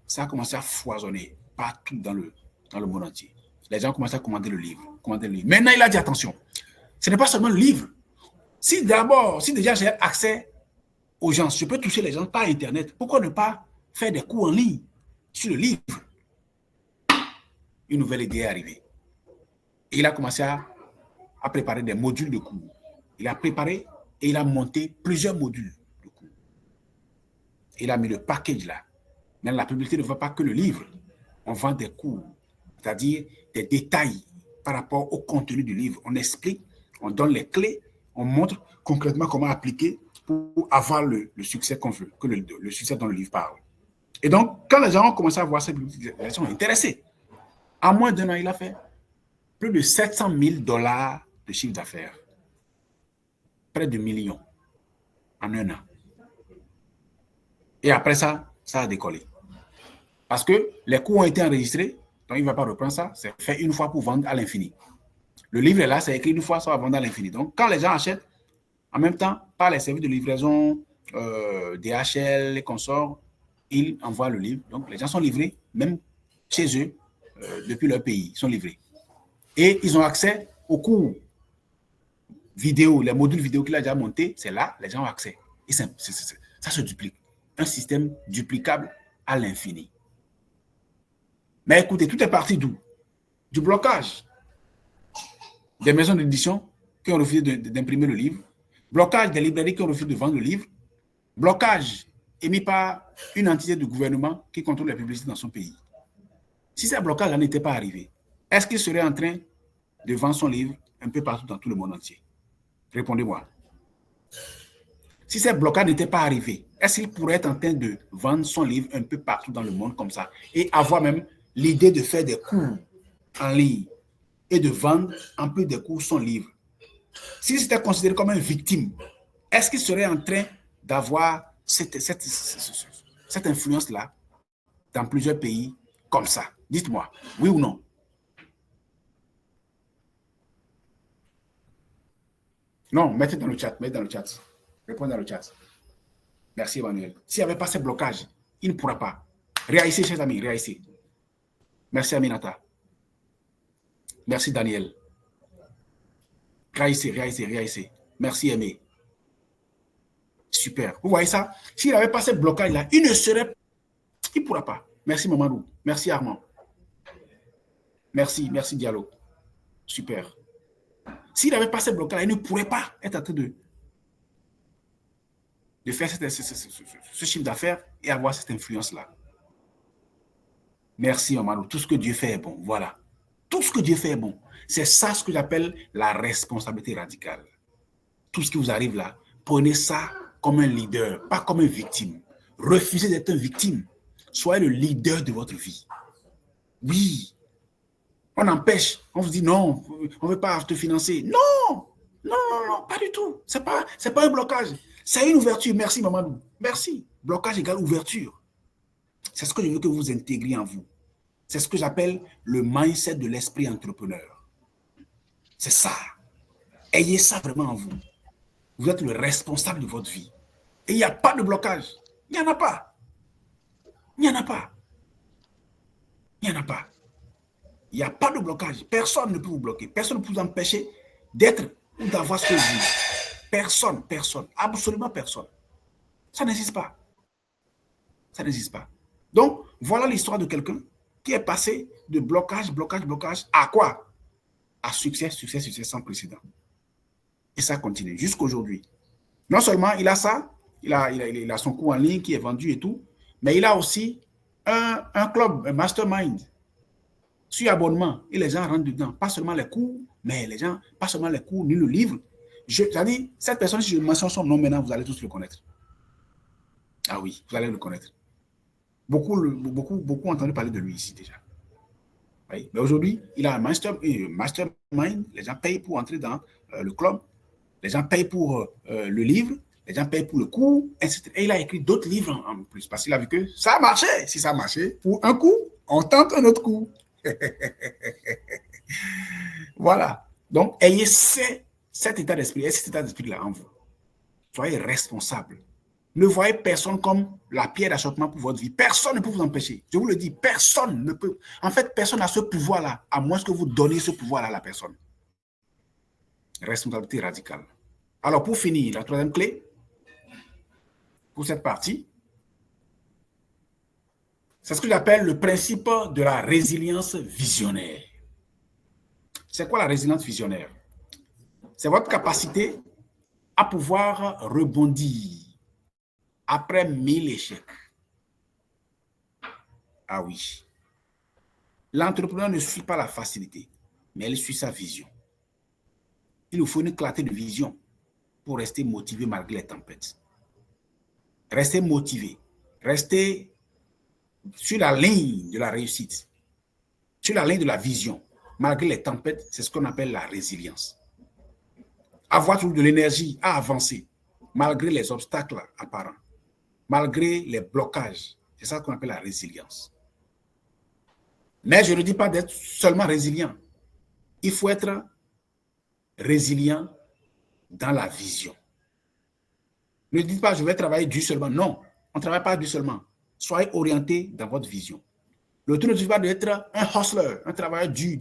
Ça a commencé à foisonner partout dans le monde entier. Les gens ont commencé à commander le livre. Maintenant, il a dit attention, ce n'est pas seulement le livre. Si déjà j'ai accès aux gens, je peux toucher les gens par Internet, pourquoi ne pas faire des cours en ligne sur le livre? Une nouvelle idée est arrivée. Et il a commencé à préparer des modules de cours. Il a préparé et il a monté plusieurs modules de cours. Il a mis le package là. Mais la publicité ne vend pas que le livre. On vend des cours, c'est-à-dire des détails par rapport au contenu du livre. On explique, on donne les clés, on montre concrètement comment appliquer pour avoir le succès qu'on veut, que le succès dont le livre parle. Et donc, quand les gens ont commencé à voir cette publicité, les gens sont intéressés. En moins d'un an, il a fait plus de 700 000 $ de chiffre d'affaires. Près de millions en un an. Et après ça, ça a décollé. Parce que les coûts ont été enregistrés, donc il ne va pas reprendre ça. C'est fait une fois pour vendre à l'infini. Le livre est là, c'est écrit une fois, ça va vendre à l'infini. Donc, quand les gens achètent, en même temps, par les services de livraison, DHL, les consorts, ils envoient le livre. Donc, les gens sont livrés, même chez eux, depuis leur pays, ils sont livrés. Et ils ont accès aux cours vidéo, les modules vidéo qu'il a déjà montés, c'est là, les gens ont accès. Et ça se duplique. Un système duplicable à l'infini. Mais écoutez, tout est parti d'où? Du blocage. Des maisons d'édition qui ont refusé d'imprimer le livre. Blocage des librairies qui ont refusé de vendre le livre. Blocage émis par une entité du gouvernement qui contrôle la publicité dans son pays. Si ce blocage n'était pas arrivé, est-ce qu'il serait en train de vendre son livre un peu partout dans tout le monde entier? Répondez-moi. Si ces blocages n'étaient pas arrivés, est-ce qu'il pourrait être en train de vendre son livre un peu partout dans le monde comme ça et avoir même l'idée de faire des cours en ligne et de vendre en plus des cours son livre? S'il s'était considéré comme une victime, est-ce qu'il serait en train d'avoir cette influence-là dans plusieurs pays comme ça? Dites-moi, oui ou non? Non, mettez dans le chat, Répondez dans le chat. Merci, Emmanuel. S'il n'y avait pas ce blocage, il ne pourra pas. Réhaïssez, chers amis, réhaïssez. Merci, Aminata. Merci, Daniel. Réhaïssez. Merci, Aimé. Super. Vous voyez ça? S'il n'avait pas ce blocage-là, il ne pourra pas. Merci, Mamadou. Merci, Armand. Merci, Diallo. Super. S'il n'avait pas ce blocage-là, il ne pourrait pas être en train de faire ce chiffre d'affaires et avoir cette influence-là. Merci, Mamadou. Tout ce que Dieu fait est bon. Voilà. Tout ce que Dieu fait est bon. C'est ça ce que j'appelle la responsabilité radicale. Tout ce qui vous arrive là, prenez ça comme un leader, pas comme une victime. Refusez d'être une victime. Soyez le leader de votre vie. Oui. On empêche. On vous dit non, on ne veut pas te financer. Non, pas du tout. Ce n'est pas un blocage. C'est une ouverture. Merci, Mamadou. Merci. Blocage égale ouverture. C'est ce que je veux que vous intégriez en vous. C'est ce que j'appelle le mindset de l'esprit entrepreneur. C'est ça. Ayez ça vraiment en vous. Vous êtes le responsable de votre vie. Et il n'y a pas de blocage. Il n'y en a pas. Il n'y a pas de blocage. Personne ne peut vous bloquer. Personne ne peut vous empêcher d'être ou d'avoir ce que vous voulez. Personne. Absolument personne. Ça n'existe pas. Donc, voilà l'histoire de quelqu'un qui est passé de blocage à quoi? À succès sans précédent. Et ça continue jusqu'aujourd'hui. Non seulement il a ça, il a son cours en ligne qui est vendu et tout, mais il a aussi un club, un mastermind sur abonnement. Et les gens rentrent dedans. Pas seulement les cours, mais pas seulement les cours, ni le livre. C'est-à-dire, cette personne, si je mentionne son nom maintenant, vous allez tous le connaître. Ah oui, vous allez le connaître. Beaucoup ont entendu parler de lui ici déjà. Oui. Mais aujourd'hui, il a un mastermind. Les gens payent pour entrer dans le club. Les gens payent pour le livre. Les gens payent pour le cours, etc. Et il a écrit d'autres livres en plus. Parce qu'il a vu que ça a marché. Si ça a marché, pour un coup, on tente un autre coup. Voilà. Donc, ayez cet état d'esprit-là en vous. Soyez responsable. Ne voyez personne comme la pierre d'achoppement pour votre vie. Personne ne peut vous empêcher. Je vous le dis, personne ne peut. En fait, personne n'a ce pouvoir-là, à moins que vous donniez ce pouvoir-là à la personne. Responsabilité radicale. Alors, pour finir, la troisième clé, pour cette partie, c'est ce que j'appelle le principe de la résilience visionnaire. C'est quoi la résilience visionnaire? C'est votre capacité à pouvoir rebondir après 1000 échecs. Ah oui. L'entrepreneur ne suit pas la facilité, mais il suit sa vision. Il nous faut une clarté de vision pour rester motivé malgré les tempêtes. Rester motivé. Rester sur la ligne de la réussite. Sur la ligne de la vision. Malgré les tempêtes, c'est ce qu'on appelle la résilience. Avoir toujours de l'énergie à avancer, malgré les obstacles apparents. Malgré les blocages. C'est ça qu'on appelle la résilience. Mais je ne dis pas d'être seulement résilient. Il faut être résilient dans la vision. Ne dites pas, je vais travailler dur seulement. Non, on ne travaille pas dur seulement. Soyez orienté dans votre vision. Le tout ne suffit pas d'être un hustler, un travailleur dur.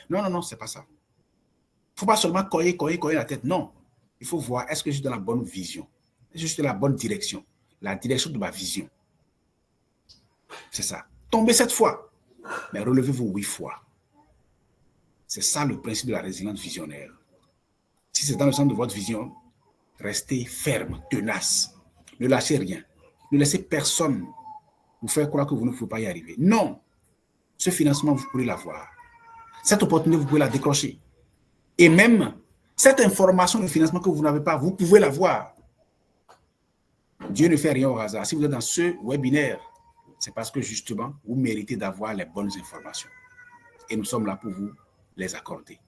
Non, ce n'est pas ça. Il ne faut pas seulement coller la tête. Non, il faut voir, est-ce que je suis dans la bonne vision? Est-ce que je suis dans la bonne direction? La direction de ma vision. C'est ça. Tombez 7 fois, mais relevez-vous 8 fois. C'est ça le principe de la résilience visionnaire. Si c'est dans le centre de votre vision, restez ferme, tenace. Ne lâchez rien. Ne laissez personne vous faire croire que vous ne pouvez pas y arriver. Non. Ce financement, vous pourrez l'avoir. Cette opportunité, vous pouvez la décrocher. Et même cette information de financement que vous n'avez pas, vous pouvez l'avoir. Dieu ne fait rien au hasard. Si vous êtes dans ce webinaire, c'est parce que justement, vous méritez d'avoir les bonnes informations. Et nous sommes là pour vous les accorder.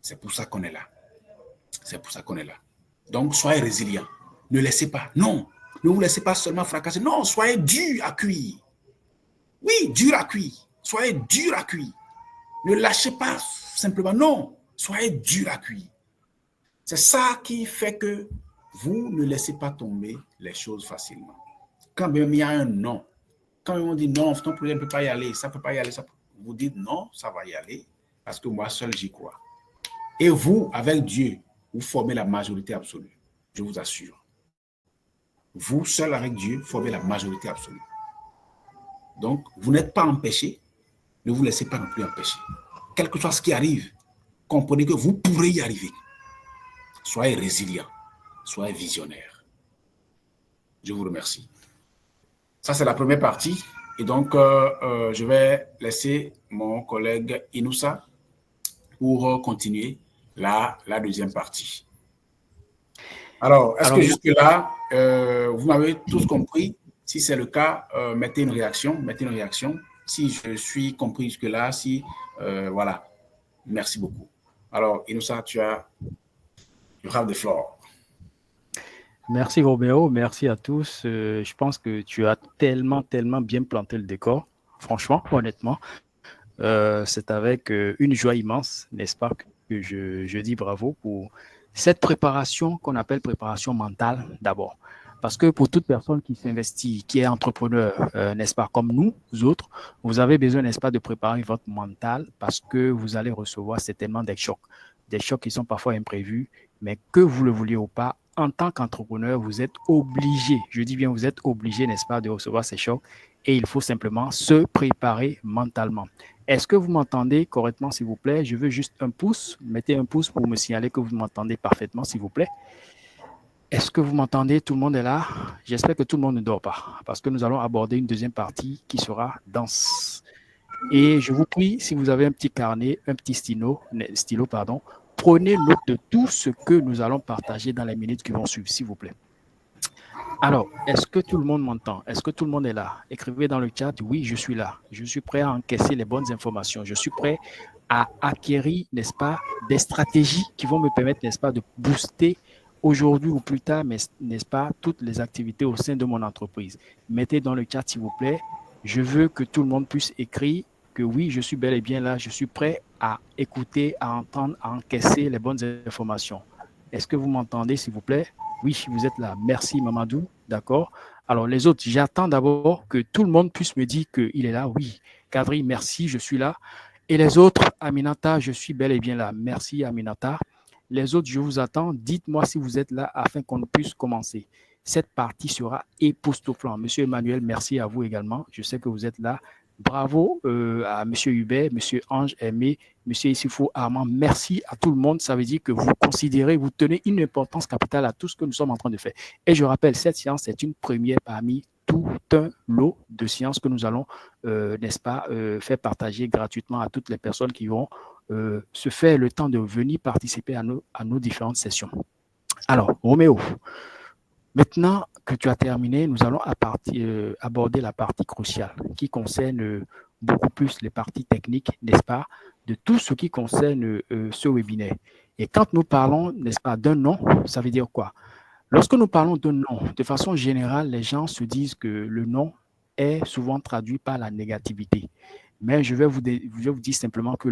C'est pour ça qu'on est là. C'est pour ça qu'on est là. Donc, soyez résilients. Ne laissez pas. Non, ne vous laissez pas seulement fracasser. Non, soyez dur à cuire. Oui, dur à cuire. Soyez dur à cuire. Ne lâchez pas simplement. Non, soyez dur à cuire. C'est ça qui fait que vous ne laissez pas tomber les choses facilement. Quand même il y a un non, quand on dit non, ton projet ne peut pas y aller, ça ne peut pas y aller, vous dites non, ça va y aller, parce que moi seul j'y crois. Et vous, avec Dieu, vous formez la majorité absolue, je vous assure. Vous, seul avec Dieu, formez la majorité absolue. Donc, vous n'êtes pas empêché, ne vous laissez pas non plus empêcher. Quel que soit ce qui arrive, comprenez que vous pourrez y arriver. Soyez résilient, soyez visionnaire. Je vous remercie. Ça, c'est la première partie. Et donc, je vais laisser mon collègue Inoussa pour continuer la deuxième partie. Alors, est-ce que jusque-là, vous m'avez tous compris? Si c'est le cas, mettez une réaction. Si je suis compris jusque-là, voilà. Merci beaucoup. Alors, Inoussa, you have the floor. Merci Roméo, merci à tous. Je pense que tu as tellement bien planté le décor. Franchement, honnêtement, c'est avec une joie immense, n'est-ce pas, que je dis bravo pour cette préparation qu'on appelle préparation mentale d'abord. Parce que pour toute personne qui s'investit, qui est entrepreneur, n'est-ce pas, comme nous autres, vous avez besoin, n'est-ce pas, de préparer votre mental parce que vous allez recevoir certainement des chocs qui sont parfois imprévus, mais que vous le vouliez ou pas, en tant qu'entrepreneur, vous êtes obligé, je dis bien vous êtes obligé, n'est-ce pas, de recevoir ces chocs et il faut simplement se préparer mentalement. Est-ce que vous m'entendez correctement, s'il vous plaît? Je veux juste un pouce. Mettez un pouce pour me signaler que vous m'entendez parfaitement, s'il vous plaît. Est-ce que vous m'entendez? Tout le monde est là? J'espère que tout le monde ne dort pas parce que nous allons aborder une deuxième partie qui sera dense. Et je vous prie, si vous avez un petit carnet, un petit stylo, prenez note de tout ce que nous allons partager dans les minutes qui vont suivre, s'il vous plaît. Alors, est-ce que tout le monde m'entend? Est-ce que tout le monde est là? Écrivez dans le chat, oui, je suis là. Je suis prêt à encaisser les bonnes informations. Je suis prêt à acquérir, n'est-ce pas, des stratégies qui vont me permettre, n'est-ce pas, de booster aujourd'hui ou plus tard, mais n'est-ce pas, toutes les activités au sein de mon entreprise. Mettez dans le chat, s'il vous plaît. Je veux que tout le monde puisse écrire que oui, je suis bel et bien là. Je suis prêt à écouter, à entendre, à encaisser les bonnes informations. Est-ce que vous m'entendez, s'il vous plaît? Oui, vous êtes là. Merci, Mamadou. D'accord. Alors, les autres, j'attends d'abord que tout le monde puisse me dire qu'il est là. Oui. Kadri, merci, je suis là. Et les autres, Aminata, je suis bel et bien là. Merci, Aminata. Les autres, je vous attends. Dites-moi si vous êtes là afin qu'on puisse commencer. Cette partie sera époustouflante. Monsieur Emmanuel, merci à vous également. Je sais que vous êtes là. Bravo à Monsieur Hubert, Monsieur Ange Aimé, Monsieur Issifou Armand. Merci à tout le monde. Ça veut dire que vous considérez, vous tenez une importance capitale à tout ce que nous sommes en train de faire. Et je rappelle, cette séance est une première parmi tout un lot de séances que nous allons, n'est-ce pas, faire partager gratuitement à toutes les personnes qui vont se faire le temps de venir participer à nos différentes sessions. Alors, Roméo, maintenant que tu as terminé, nous allons aborder la partie cruciale qui concerne beaucoup plus les parties techniques, n'est-ce pas, de tout ce qui concerne ce webinaire. Et quand nous parlons, n'est-ce pas, d'un nom, ça veut dire quoi? Lorsque nous parlons d'un nom, de façon générale, les gens se disent que le nom est souvent traduit par la négativité. Mais je vais vous dire simplement que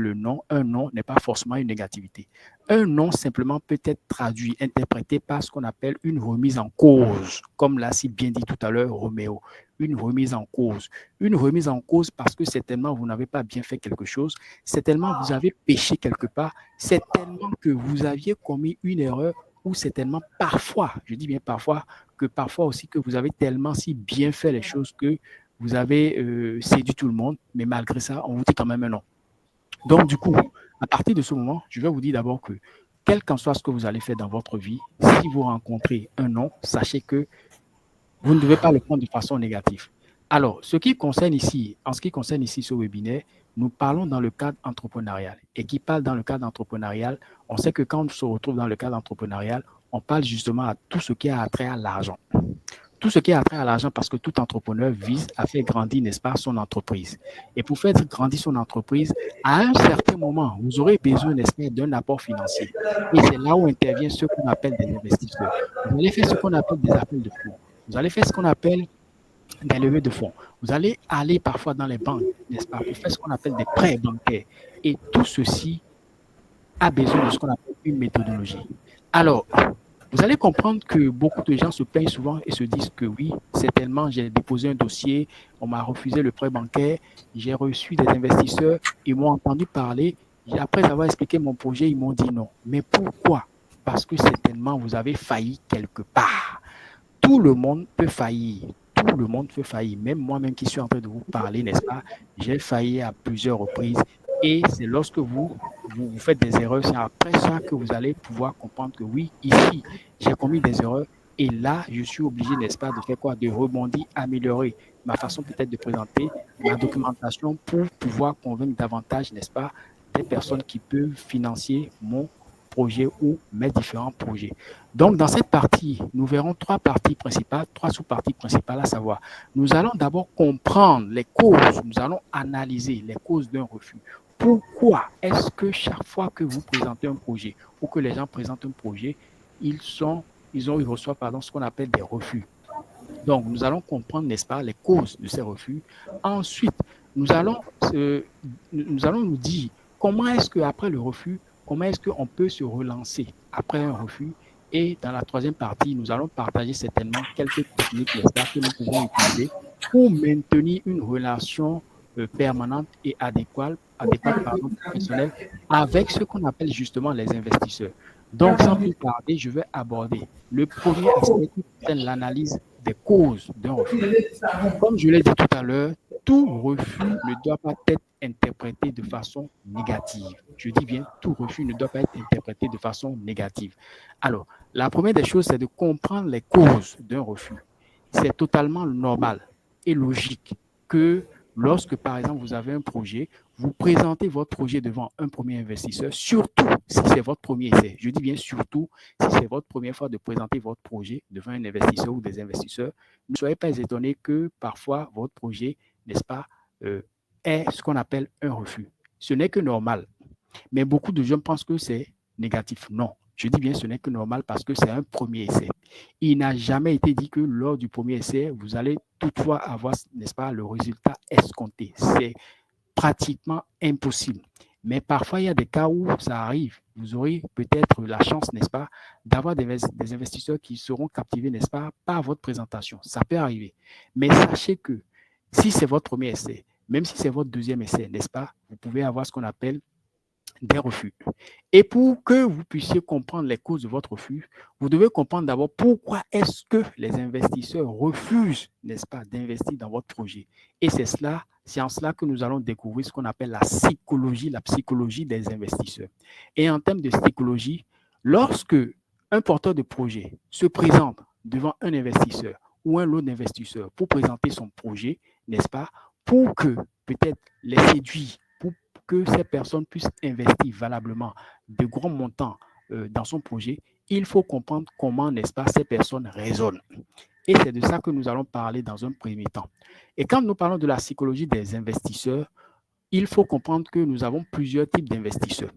un nom n'est pas forcément une négativité. Un nom simplement peut être traduit, interprété par ce qu'on appelle une remise en cause, comme l'a si bien dit tout à l'heure Roméo. Une remise en cause. Une remise en cause parce que certainement vous n'avez pas bien fait quelque chose, certainement vous avez péché quelque part, certainement que vous aviez commis une erreur ou certainement parfois, je dis bien parfois, que parfois aussi que vous avez tellement si bien fait les choses que vous avez séduit tout le monde, mais malgré ça, on vous dit quand même un non. Donc, du coup, à partir de ce moment, je vais vous dire d'abord que, quel qu'en soit ce que vous allez faire dans votre vie, si vous rencontrez un non, sachez que vous ne devez pas le prendre de façon négative. Alors, en ce qui concerne ici ce webinaire, nous parlons dans le cadre entrepreneurial. Et qui parle dans le cadre entrepreneurial, on sait que quand on se retrouve dans le cadre entrepreneurial, on parle justement à tout ce qui a trait à l'argent. Tout ce qui a trait à l'argent, parce que tout entrepreneur vise à faire grandir, n'est-ce pas, son entreprise. Et pour faire grandir son entreprise, à un certain moment, vous aurez besoin, n'est-ce pas, d'un apport financier. Et c'est là où intervient ce qu'on appelle des investisseurs. Vous allez faire ce qu'on appelle des appels de fonds. Vous allez faire ce qu'on appelle des levées de fonds. Vous allez aller parfois dans les banques, n'est-ce pas, pour faire ce qu'on appelle des prêts bancaires. Et tout ceci a besoin de ce qu'on appelle une méthodologie. Alors, vous allez comprendre que beaucoup de gens se plaignent souvent et se disent que oui, certainement, j'ai déposé un dossier, on m'a refusé le prêt bancaire, j'ai reçu des investisseurs, ils m'ont entendu parler, après avoir expliqué mon projet, ils m'ont dit non. Mais pourquoi? Parce que certainement, vous avez failli quelque part. Tout le monde peut faillir. Tout le monde peut faillir. Même moi-même qui suis en train de vous parler, n'est-ce pas? J'ai failli à plusieurs reprises. Et c'est lorsque vous faites des erreurs, c'est après ça que vous allez pouvoir comprendre que oui, ici, j'ai commis des erreurs. Et là, je suis obligé, n'est-ce pas, de faire quoi? De rebondir, améliorer ma façon peut-être de présenter ma documentation pour pouvoir convaincre davantage, n'est-ce pas, des personnes qui peuvent financer mon projet ou mes différents projets. Donc, dans cette partie, nous verrons trois parties principales, trois sous-parties principales, à savoir, nous allons d'abord comprendre les causes, nous allons analyser les causes d'un refus. Pourquoi est-ce que chaque fois que vous présentez un projet ou que les gens présentent un projet, ils reçoivent ce qu'on appelle des refus. Donc, nous allons comprendre, n'est-ce pas, les causes de ces refus. Ensuite, nous allons nous dire comment est-ce qu'après le refus, comment est-ce qu'on peut se relancer après un refus. Et dans la troisième partie, nous allons partager certainement quelques techniques, n'est-ce pas, que nous pouvons utiliser pour maintenir une relation permanente et adéquate professionnelle avec ce qu'on appelle justement les investisseurs. Donc, sans plus tarder, je vais aborder le premier aspect qui concerne l'analyse des causes d'un refus. Comme je l'ai dit tout à l'heure, tout refus ne doit pas être interprété de façon négative. Je dis bien, tout refus ne doit pas être interprété de façon négative. Alors, la première des choses, c'est de comprendre les causes d'un refus. C'est totalement normal et logique que lorsque, par exemple, vous avez un projet, vous présentez votre projet devant un premier investisseur, surtout si c'est votre premier essai. Je dis bien surtout si c'est votre première fois de présenter votre projet devant un investisseur ou des investisseurs. Ne soyez pas étonnés que parfois votre projet, n'est-ce pas, est ce qu'on appelle un refus. Ce n'est que normal. Mais beaucoup de gens pensent que c'est négatif. Non. Je dis bien ce n'est que normal parce que c'est un premier essai. Il n'a jamais été dit que lors du premier essai, vous allez toutefois avoir, n'est-ce pas, le résultat escompté. C'est pratiquement impossible. Mais parfois, il y a des cas où ça arrive. Vous aurez peut-être la chance, n'est-ce pas, d'avoir des investisseurs qui seront captivés, n'est-ce pas, par votre présentation. Ça peut arriver. Mais sachez que si c'est votre premier essai, même si c'est votre deuxième essai, n'est-ce pas, vous pouvez avoir ce qu'on appelle des refus. Et pour que vous puissiez comprendre les causes de votre refus, vous devez comprendre d'abord pourquoi est-ce que les investisseurs refusent, n'est-ce pas, d'investir dans votre projet. Et c'est en cela que nous allons découvrir ce qu'on appelle la psychologie des investisseurs. Et en termes de psychologie, lorsque un porteur de projet se présente devant un investisseur ou un lot d'investisseurs pour présenter son projet, n'est-ce pas, pour que peut-être les séduire, pour que ces personnes puissent investir valablement de grands montants dans son projet, il faut comprendre comment, n'est-ce pas, ces personnes raisonnent. Et c'est de ça que nous allons parler dans un premier temps. Et quand nous parlons de la psychologie des investisseurs, il faut comprendre que nous avons plusieurs types d'investisseurs.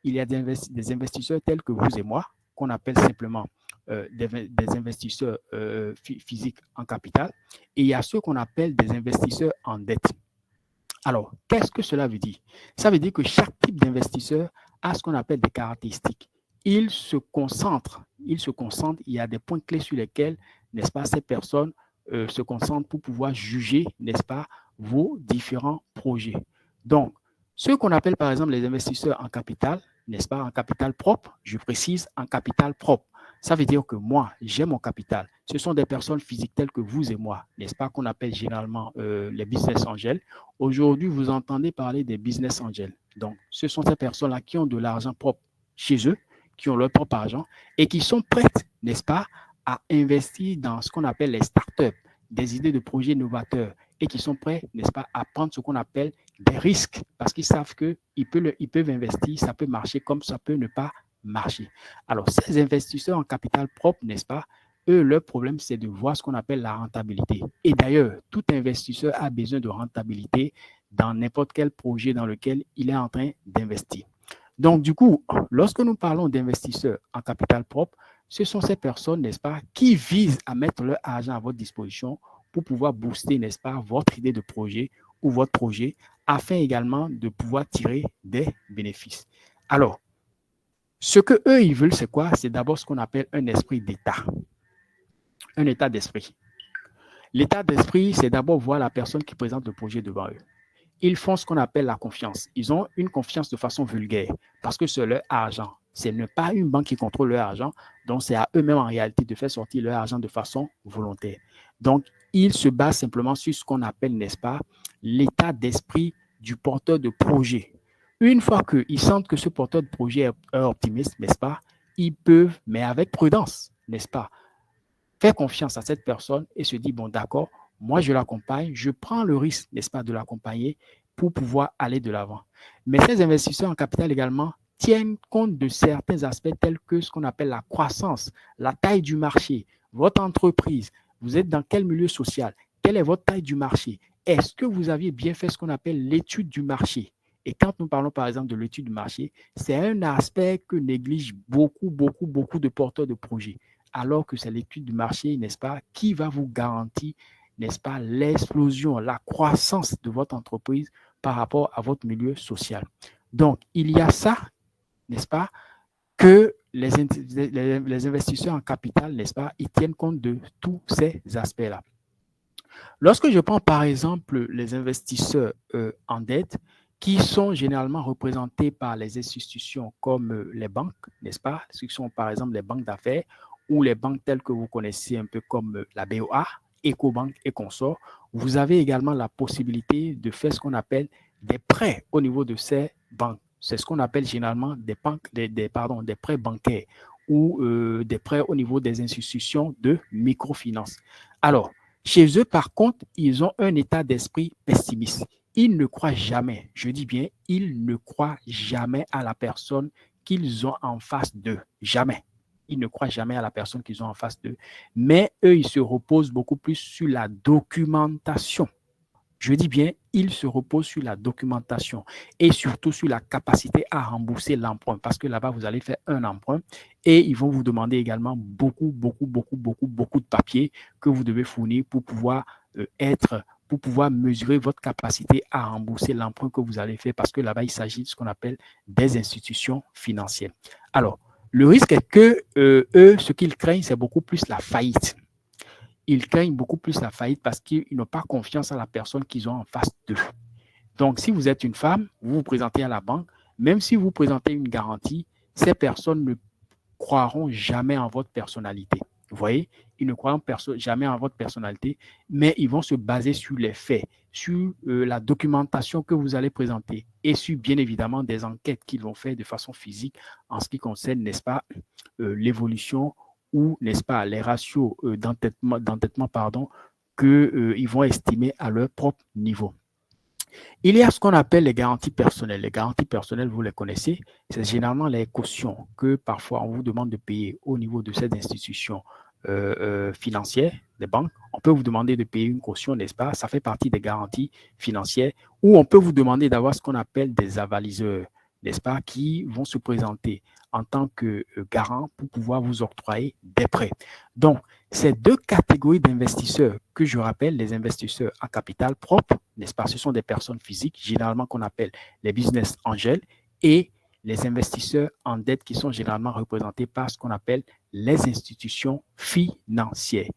Il y a des investisseurs tels que vous et moi, qu'on appelle simplement des investisseurs physiques en capital, et il y a ceux qu'on appelle des investisseurs en dette. Alors, qu'est-ce que cela veut dire? Ça veut dire que chaque type d'investisseur a ce qu'on appelle des caractéristiques. Il se concentre, il y a des points clés sur lesquels, n'est-ce pas, ces personnes se concentrent pour pouvoir juger, n'est-ce pas, vos différents projets. Donc, ceux qu'on appelle par exemple les investisseurs en capital, n'est-ce pas, en capital propre, je précise, en capital propre. Ça veut dire que moi, j'ai mon capital. Ce sont des personnes physiques telles que vous et moi, n'est-ce pas, qu'on appelle généralement les business angels. Aujourd'hui, vous entendez parler des business angels. Donc, ce sont ces personnes-là qui ont de l'argent propre chez eux, qui ont leur propre argent et qui sont prêtes, n'est-ce pas, à investir dans ce qu'on appelle les startups, des idées de projets novateurs et qui sont prêts, n'est-ce pas, à prendre ce qu'on appelle des risques parce qu'ils savent qu'ils peuvent investir, ça peut marcher comme ça peut ne pas marcher. Alors, ces investisseurs en capital propre, n'est-ce pas, eux, leur problème, c'est de voir ce qu'on appelle la rentabilité. Et d'ailleurs, tout investisseur a besoin de rentabilité dans n'importe quel projet dans lequel il est en train d'investir. Donc, du coup, lorsque nous parlons d'investisseurs en capital propre, ce sont ces personnes, n'est-ce pas, qui visent à mettre leur argent à votre disposition pour pouvoir booster, n'est-ce pas, votre idée de projet ou votre projet, afin également de pouvoir tirer des bénéfices. Alors, ce que eux ils veulent, c'est quoi? C'est d'abord ce qu'on appelle un esprit d'état. Un état d'esprit. L'état d'esprit, c'est d'abord voir la personne qui présente le projet devant eux. Ils font ce qu'on appelle la confiance. Ils ont une confiance de façon vulgaire parce que c'est leur argent. Ce n'est pas une banque qui contrôle leur argent, donc c'est à eux-mêmes en réalité de faire sortir leur argent de façon volontaire. Donc, ils se basent simplement sur ce qu'on appelle, n'est-ce pas, l'état d'esprit du porteur de projet. Une fois qu'ils sentent que ce porteur de projet est optimiste, n'est-ce pas, ils peuvent, mais avec prudence, n'est-ce pas, faire confiance à cette personne et se dire, bon, d'accord, moi, je l'accompagne, je prends le risque, n'est-ce pas, de l'accompagner pour pouvoir aller de l'avant. Mais ces investisseurs en capital également tiennent compte de certains aspects tels que ce qu'on appelle la croissance, la taille du marché, votre entreprise, vous êtes dans quel milieu social, quelle est votre taille du marché, est-ce que vous aviez bien fait ce qu'on appelle l'étude du marché? Et quand nous parlons par exemple de l'étude du marché, c'est un aspect que négligent beaucoup de porteurs de projets, alors que c'est l'étude du marché, n'est-ce pas, qui va vous garantir, n'est-ce pas, l'explosion, la croissance de votre entreprise par rapport à votre milieu social. Donc, il y a ça, n'est-ce pas, que les investisseurs en capital, n'est-ce pas, ils tiennent compte de tous ces aspects-là. Lorsque je prends par exemple les investisseurs en dette, qui sont généralement représentés par les institutions comme les banques, n'est-ce pas, ce qui sont par exemple les banques d'affaires ou les banques telles que vous connaissez un peu comme la BOA, Ecobank et consorts, vous avez également la possibilité de faire ce qu'on appelle des prêts au niveau de ces banques. C'est ce qu'on appelle généralement des prêts bancaires ou des prêts au niveau des institutions de microfinance. Alors, chez eux, par contre, ils ont un état d'esprit pessimiste. Ils ne croient jamais, je dis bien, ils ne croient jamais à la personne qu'ils ont en face d'eux. Jamais. Ils ne croient jamais à la personne qu'ils ont en face d'eux. Mais eux, ils se reposent beaucoup plus sur la documentation. Je dis bien, ils se reposent sur la documentation et surtout sur la capacité à rembourser l'emprunt parce que là-bas, vous allez faire un emprunt et ils vont vous demander également beaucoup de papiers que vous devez fournir pour pouvoir mesurer votre capacité à rembourser l'emprunt que vous allez faire parce que là-bas, il s'agit de ce qu'on appelle des institutions financières. Alors, le risque est que eux, ce qu'ils craignent, c'est beaucoup plus la faillite. Ils craignent beaucoup plus la faillite parce qu'ils n'ont pas confiance à la personne qu'ils ont en face d'eux. Donc, si vous êtes une femme, vous vous présentez à la banque, même si vous présentez une garantie, ces personnes ne croiront jamais en votre personnalité. Vous voyez, ils ne croiront jamais en votre personnalité, mais ils vont se baser sur les faits, sur la documentation que vous allez présenter et sur, bien évidemment, des enquêtes qu'ils vont faire de façon physique en ce qui concerne, n'est-ce pas, l'évolution ou, n'est-ce pas, les ratios d'endettement qu'ils vont estimer à leur propre niveau. Il y a ce qu'on appelle les garanties personnelles. Les garanties personnelles, vous les connaissez, c'est généralement les cautions que parfois on vous demande de payer au niveau de ces institutions financières, des banques. On peut vous demander de payer une caution, n'est-ce pas? Ça fait partie des garanties financières. Ou on peut vous demander d'avoir ce qu'on appelle des avaliseurs, n'est-ce pas, qui vont se présenter en tant que garant pour pouvoir vous octroyer des prêts. Donc, ces deux catégories d'investisseurs que je rappelle, les investisseurs à capital propre, n'est-ce pas, ce sont des personnes physiques, généralement qu'on appelle les business angels, et les investisseurs en dette qui sont généralement représentés par ce qu'on appelle les institutions financières.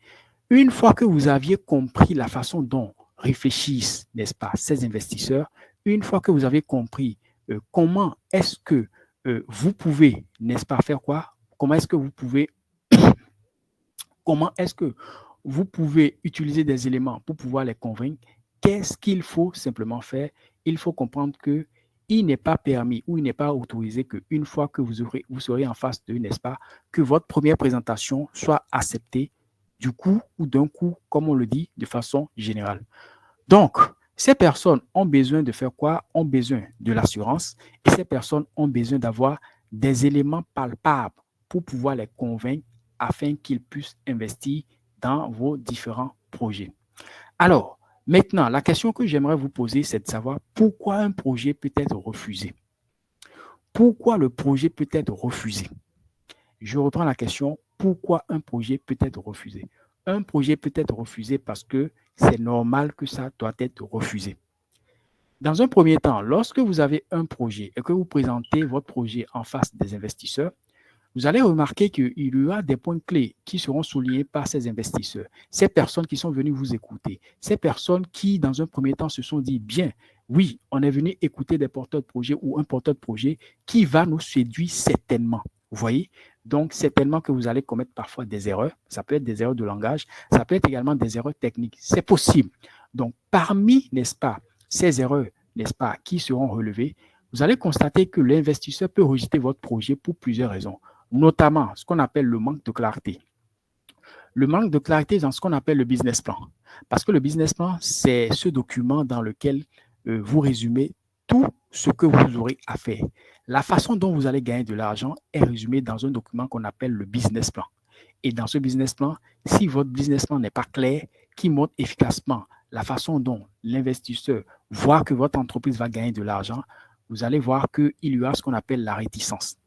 Une fois que vous aviez compris la façon dont réfléchissent, n'est-ce pas, ces investisseurs, une fois que vous avez compris comment est-ce que vous pouvez, n'est-ce pas, faire quoi? Comment est-ce que vous pouvez utiliser des éléments pour pouvoir les convaincre? Qu'est-ce qu'il faut simplement faire? Il faut comprendre que il n'est pas permis ou il n'est pas autorisé qu'une fois que vous serez en face d'eux, n'est-ce pas, que votre première présentation soit acceptée du coup ou d'un coup, comme on le dit, de façon générale. Donc, ces personnes ont besoin de faire quoi? Ont besoin de l'assurance et ces personnes ont besoin d'avoir des éléments palpables pour pouvoir les convaincre afin qu'ils puissent investir dans vos différents projets. Alors, maintenant, la question que j'aimerais vous poser, c'est de savoir pourquoi un projet peut être refusé. Pourquoi le projet peut être refusé? Je reprends la question, pourquoi un projet peut être refusé? Un projet peut être refusé parce que c'est normal que ça doit être refusé. Dans un premier temps, lorsque vous avez un projet et que vous présentez votre projet en face des investisseurs, vous allez remarquer qu'il y aura des points clés qui seront soulignés par ces investisseurs, ces personnes qui sont venues vous écouter, ces personnes qui, dans un premier temps, se sont dit, bien, oui, on est venu écouter des porteurs de projets ou un porteur de projet qui va nous séduire certainement. Vous voyez? Donc, certainement que vous allez commettre parfois des erreurs. Ça peut être des erreurs de langage, ça peut être également des erreurs techniques. C'est possible. Donc, parmi, n'est-ce pas, ces erreurs, n'est-ce pas, qui seront relevées, vous allez constater que l'investisseur peut rejeter votre projet pour plusieurs raisons, notamment ce qu'on appelle le manque de clarté. Le manque de clarté dans ce qu'on appelle le business plan. Parce que le business plan, c'est ce document dans lequel vous résumez tout ce que vous aurez à faire. La façon dont vous allez gagner de l'argent est résumée dans un document qu'on appelle le business plan. Et dans ce business plan, si votre business plan n'est pas clair, qui montre efficacement la façon dont l'investisseur voit que votre entreprise va gagner de l'argent, vous allez voir qu'il y a ce qu'on appelle la réticence.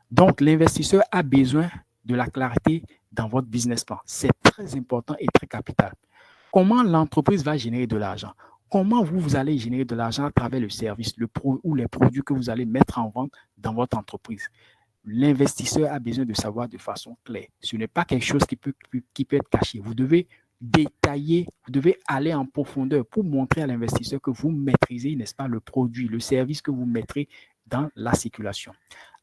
Donc, l'investisseur a besoin de la clarté dans votre business plan. C'est très important et très capital. Comment l'entreprise va générer de l'argent? Comment vous allez générer de l'argent à travers le service, ou les produits que vous allez mettre en vente dans votre entreprise? L'investisseur a besoin de savoir de façon claire. Ce n'est pas quelque chose qui peut être caché. Vous devez détailler, vous devez aller en profondeur pour montrer à l'investisseur que vous maîtrisez, n'est-ce pas, le produit, le service que vous mettrez dans la circulation.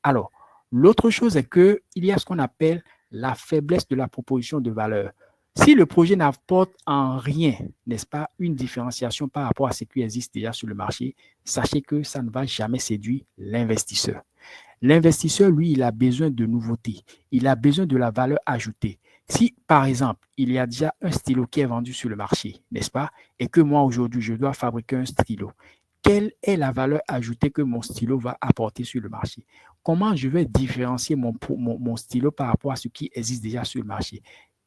Alors, l'autre chose est qu'il y a ce qu'on appelle la faiblesse de la proposition de valeur. Si le projet n'apporte en rien, n'est-ce pas, une différenciation par rapport à ce qui existe déjà sur le marché, sachez que ça ne va jamais séduire l'investisseur. L'investisseur, lui, il a besoin de nouveautés. Il a besoin de la valeur ajoutée. Si, par exemple, il y a déjà un stylo qui est vendu sur le marché, n'est-ce pas, et que moi, aujourd'hui, je dois fabriquer un stylo, quelle est la valeur ajoutée que mon stylo va apporter sur le marché? Comment je vais différencier mon stylo par rapport à ce qui existe déjà sur le marché?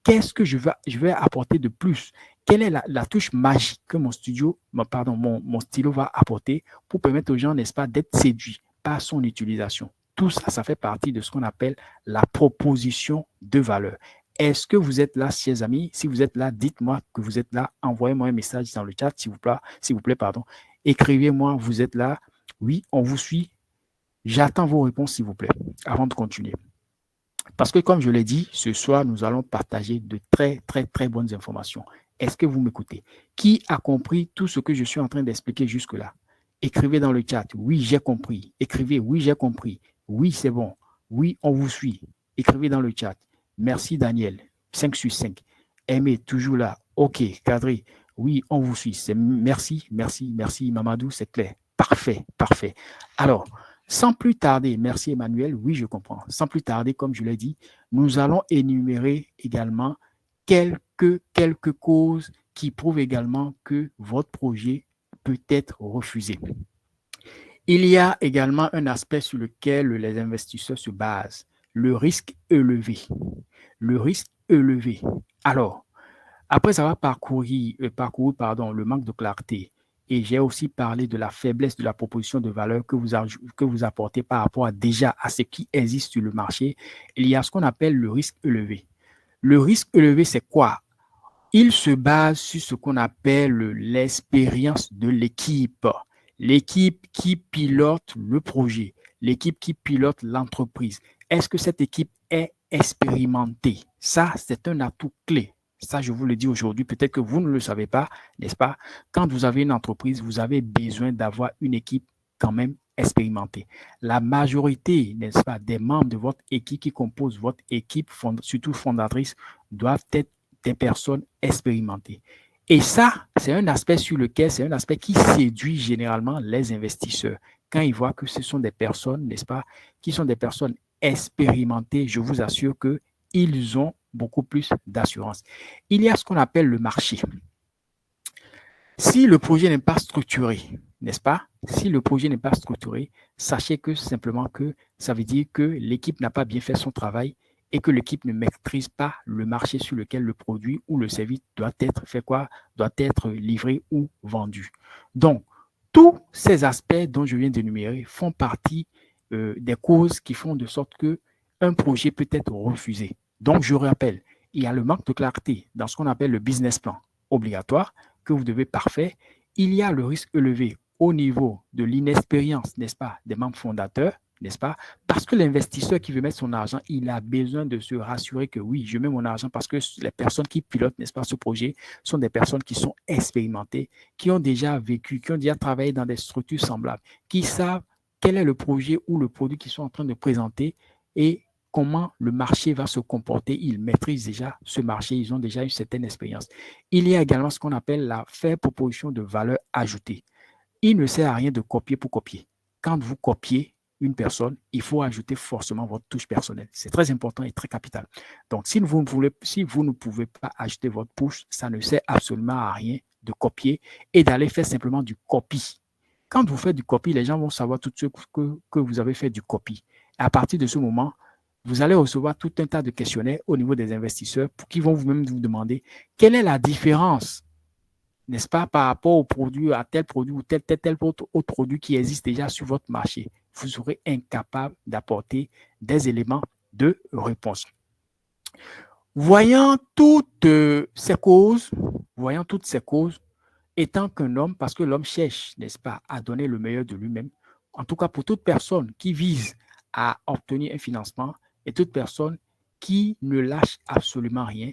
Qu'est-ce que je vais apporter de plus? Quelle est la touche magique que mon stylo va apporter pour permettre aux gens, n'est-ce pas, d'être séduits par son utilisation? Tout ça, ça fait partie de ce qu'on appelle la proposition de valeur. Est-ce que vous êtes là, chers amis? Si vous êtes là, dites-moi que vous êtes là. Envoyez-moi un message dans le chat, s'il vous plaît. Écrivez-moi, vous êtes là. Oui, on vous suit. J'attends vos réponses, s'il vous plaît, avant de continuer. Parce que, comme je l'ai dit, ce soir, nous allons partager de très, très, très bonnes informations. Est-ce que vous m'écoutez? Qui a compris tout ce que je suis en train d'expliquer jusque-là? Écrivez dans le chat. Oui, j'ai compris. Écrivez. Oui, j'ai compris. Oui, c'est bon. Oui, on vous suit. Écrivez dans le chat. Merci, Daniel. 5 sur 5. Aimé, toujours là. OK, Kadri. Oui, on vous suit. Merci, Mamadou, c'est clair. Parfait. Alors, sans plus tarder, merci Emmanuel, oui, je comprends. Sans plus tarder, comme je l'ai dit, nous allons énumérer également quelques causes qui prouvent également que votre projet peut être refusé. Il y a également un aspect sur lequel les investisseurs se basent, le risque élevé. Le risque élevé. Alors, après avoir parcouru le manque de clarté, et j'ai aussi parlé de la faiblesse de la proposition de valeur que vous apportez par rapport déjà à ce qui existe sur le marché, il y a ce qu'on appelle le risque élevé. Le risque élevé, c'est quoi? Il se base sur ce qu'on appelle l'expérience de l'équipe. L'équipe qui pilote le projet, l'équipe qui pilote l'entreprise. Est-ce que cette équipe est expérimentée? Ça, c'est un atout clé. Ça, je vous le dis aujourd'hui, peut-être que vous ne le savez pas, n'est-ce pas? Quand vous avez une entreprise, vous avez besoin d'avoir une équipe quand même expérimentée. La majorité, n'est-ce pas, des membres de votre équipe qui composent votre équipe, surtout fondatrice, doivent être des personnes expérimentées. Et ça, c'est un aspect qui séduit généralement les investisseurs. Quand ils voient que ce sont des personnes, n'est-ce pas, qui sont des personnes expérimentées, je vous assure qu'ils ont beaucoup plus d'assurance. Il y a ce qu'on appelle le marché. Si le projet n'est pas structuré, n'est-ce pas? Si le projet n'est pas structuré, sachez que simplement que ça veut dire que l'équipe n'a pas bien fait son travail et que l'équipe ne maîtrise pas le marché sur lequel le produit ou le service doit être fait quoi? Doit être livré ou vendu. Donc, tous ces aspects dont je viens d'énumérer font partie des causes qui font de sorte que un projet peut être refusé. Donc, je rappelle, il y a le manque de clarté dans ce qu'on appelle le business plan obligatoire que vous devez parfaire. Il y a le risque élevé au niveau de l'inexpérience, n'est-ce pas, des membres fondateurs, n'est-ce pas? Parce que l'investisseur qui veut mettre son argent, il a besoin de se rassurer que oui, je mets mon argent parce que les personnes qui pilotent, n'est-ce pas, ce projet sont des personnes qui sont expérimentées, qui ont déjà vécu, qui ont déjà travaillé dans des structures semblables, qui savent quel est le projet ou le produit qu'ils sont en train de présenter et comment le marché va se comporter. Ils maîtrisent déjà ce marché, ils ont déjà une certaine expérience. Il y a également ce qu'on appelle la faible proposition de valeur ajoutée. Il ne sert à rien de copier pour copier. Quand vous copiez une personne, il faut ajouter forcément votre touche personnelle. C'est très important et très capital. Donc, si vous ne pouvez pas ajouter votre touche, ça ne sert absolument à rien de copier et d'aller faire simplement du copy. Quand vous faites du copy, les gens vont savoir tout de suite que vous avez fait du copy. Et à partir de ce moment, vous allez recevoir tout un tas de questionnaires au niveau des investisseurs qui vont vous-même vous demander quelle est la différence, n'est-ce pas, par rapport au produit, à tel produit ou tel autre produit qui existe déjà sur votre marché. Vous serez incapable d'apporter des éléments de réponse. Voyant toutes ces causes, étant qu'un homme, parce que l'homme cherche, n'est-ce pas, à donner le meilleur de lui-même, en tout cas pour toute personne qui vise à obtenir un financement et toute personne qui ne lâche absolument rien,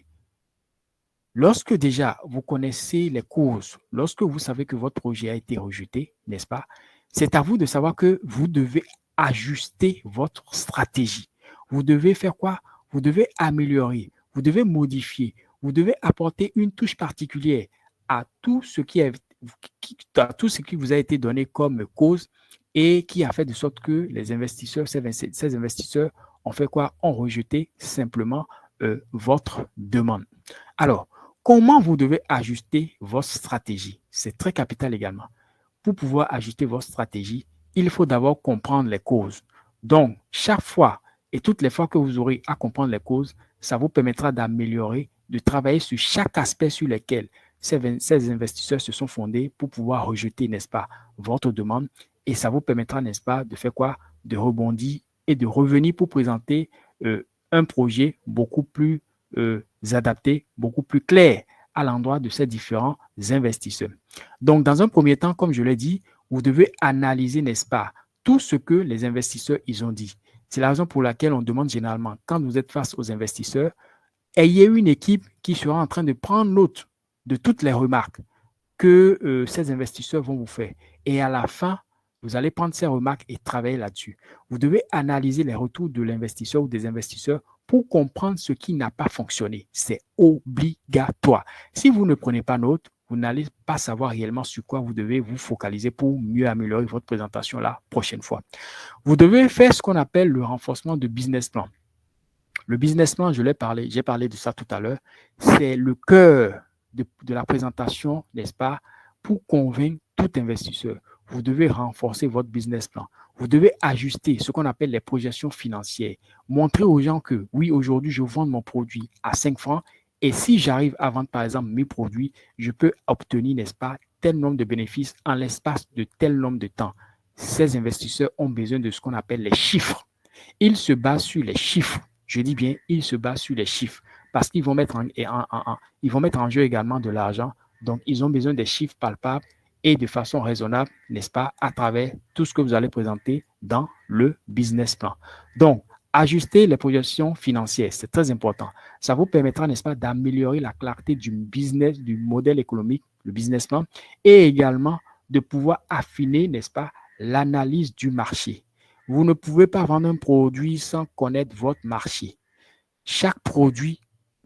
lorsque déjà vous connaissez les causes, lorsque vous savez que votre projet a été rejeté, n'est-ce pas, c'est à vous de savoir que vous devez ajuster votre stratégie. Vous devez faire quoi? Vous devez améliorer, vous devez modifier, vous devez apporter une touche particulière à tout ce qui vous a été donné comme cause et qui a fait de sorte que les investisseurs, ces investisseurs ont fait quoi? Ont rejeté simplement votre demande. Alors, comment vous devez ajuster votre stratégie? C'est très capital également. Pour pouvoir ajuster votre stratégie, il faut d'abord comprendre les causes. Donc, chaque fois et toutes les fois que vous aurez à comprendre les causes, ça vous permettra d'améliorer, de travailler sur chaque aspect sur lequel ces investisseurs se sont fondés pour pouvoir rejeter, n'est-ce pas, votre demande. Et ça vous permettra, n'est-ce pas, de faire quoi? De rebondir et de revenir pour présenter un projet beaucoup plus adapté, beaucoup plus clair à l'endroit de ces différents investisseurs. Donc, dans un premier temps, comme je l'ai dit, vous devez analyser, n'est-ce pas, tout ce que les investisseurs ils ont dit. C'est la raison pour laquelle on demande généralement, quand vous êtes face aux investisseurs, ayez une équipe qui sera en train de prendre note de toutes les remarques que ces investisseurs vont vous faire. Et à la fin, vous allez prendre ces remarques et travailler là-dessus. Vous devez analyser les retours de l'investisseur ou des investisseurs pour comprendre ce qui n'a pas fonctionné. C'est obligatoire. Si vous ne prenez pas note, vous n'allez pas savoir réellement sur quoi vous devez vous focaliser pour mieux améliorer votre présentation la prochaine fois. Vous devez faire ce qu'on appelle le renforcement de business plan. Le business plan, j'ai parlé de ça tout à l'heure, c'est le cœur de la présentation, n'est-ce pas, pour convaincre tout investisseur. Vous devez renforcer votre business plan. Vous devez ajuster ce qu'on appelle les projections financières. Montrer aux gens que, oui, aujourd'hui, je vends mon produit à 5 francs et si j'arrive à vendre, par exemple, mes produits, je peux obtenir, n'est-ce pas, tel nombre de bénéfices en l'espace de tel nombre de temps. Ces investisseurs ont besoin de ce qu'on appelle les chiffres. Ils se basent sur les chiffres. Je dis bien, ils se basent sur les chiffres parce qu'ils vont mettre en jeu également de l'argent. Donc, ils ont besoin des chiffres palpables et de façon raisonnable, n'est-ce pas, à travers tout ce que vous allez présenter dans le business plan. Donc, ajuster les projections financières, c'est très important. Ça vous permettra, n'est-ce pas, d'améliorer la clarté du business, du modèle économique, le business plan, et également de pouvoir affiner, n'est-ce pas, l'analyse du marché. Vous ne pouvez pas vendre un produit sans connaître votre marché. Chaque produit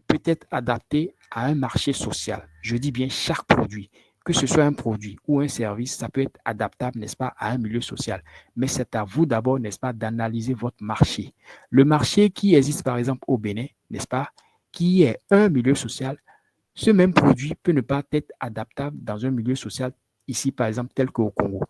peut être adapté à un marché social. Je dis bien chaque produit. Que ce soit un produit ou un service, ça peut être adaptable, n'est-ce pas, à un milieu social. Mais c'est à vous d'abord, n'est-ce pas, d'analyser votre marché. Le marché qui existe, par exemple, au Bénin, n'est-ce pas, qui est un milieu social, ce même produit peut ne pas être adaptable dans un milieu social, ici par exemple, tel qu'au Congo.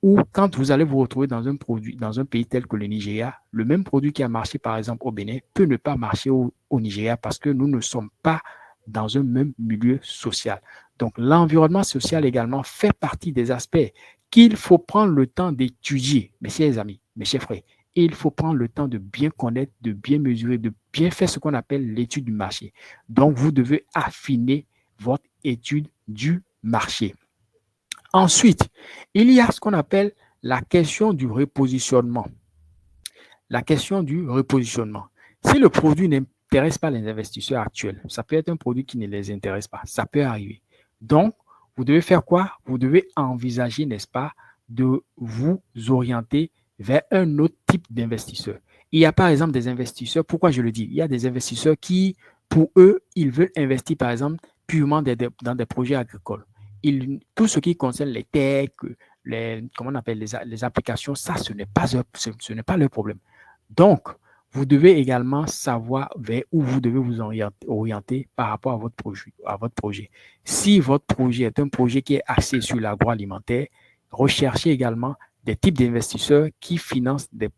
Ou quand vous allez vous retrouver dans un produit, dans un pays tel que le Nigeria, le même produit qui a marché par exemple au Bénin peut ne pas marcher au Nigeria parce que nous ne sommes pas dans un même milieu social. Donc l'environnement social également fait partie des aspects qu'il faut prendre le temps d'étudier, mes chers amis, mes chers frères. Et il faut prendre le temps de bien connaître, de bien mesurer, de bien faire ce qu'on appelle l'étude du marché. Donc, vous devez affiner votre étude du marché. Ensuite, il y a ce qu'on appelle la question du repositionnement. La question du repositionnement. Si le produit n'intéresse pas les investisseurs actuels, ça peut être un produit qui ne les intéresse pas. Ça peut arriver. Donc, vous devez faire quoi? Vous devez envisager, n'est-ce pas, de vous orienter vers un autre type d'investisseur. Il y a par exemple des investisseurs, pourquoi je le dis? Il y a des investisseurs qui, pour eux, ils veulent investir par exemple purement dans des projets agricoles. Tout ce qui concerne les techs, comment on appelle les applications, ça, ce n'est pas leur problème. Donc, vous devez également savoir vers où vous devez vous orienter par rapport à votre projet. Si votre projet est un projet qui est axé sur l'agroalimentaire, recherchez également des types d'investisseurs qui financent des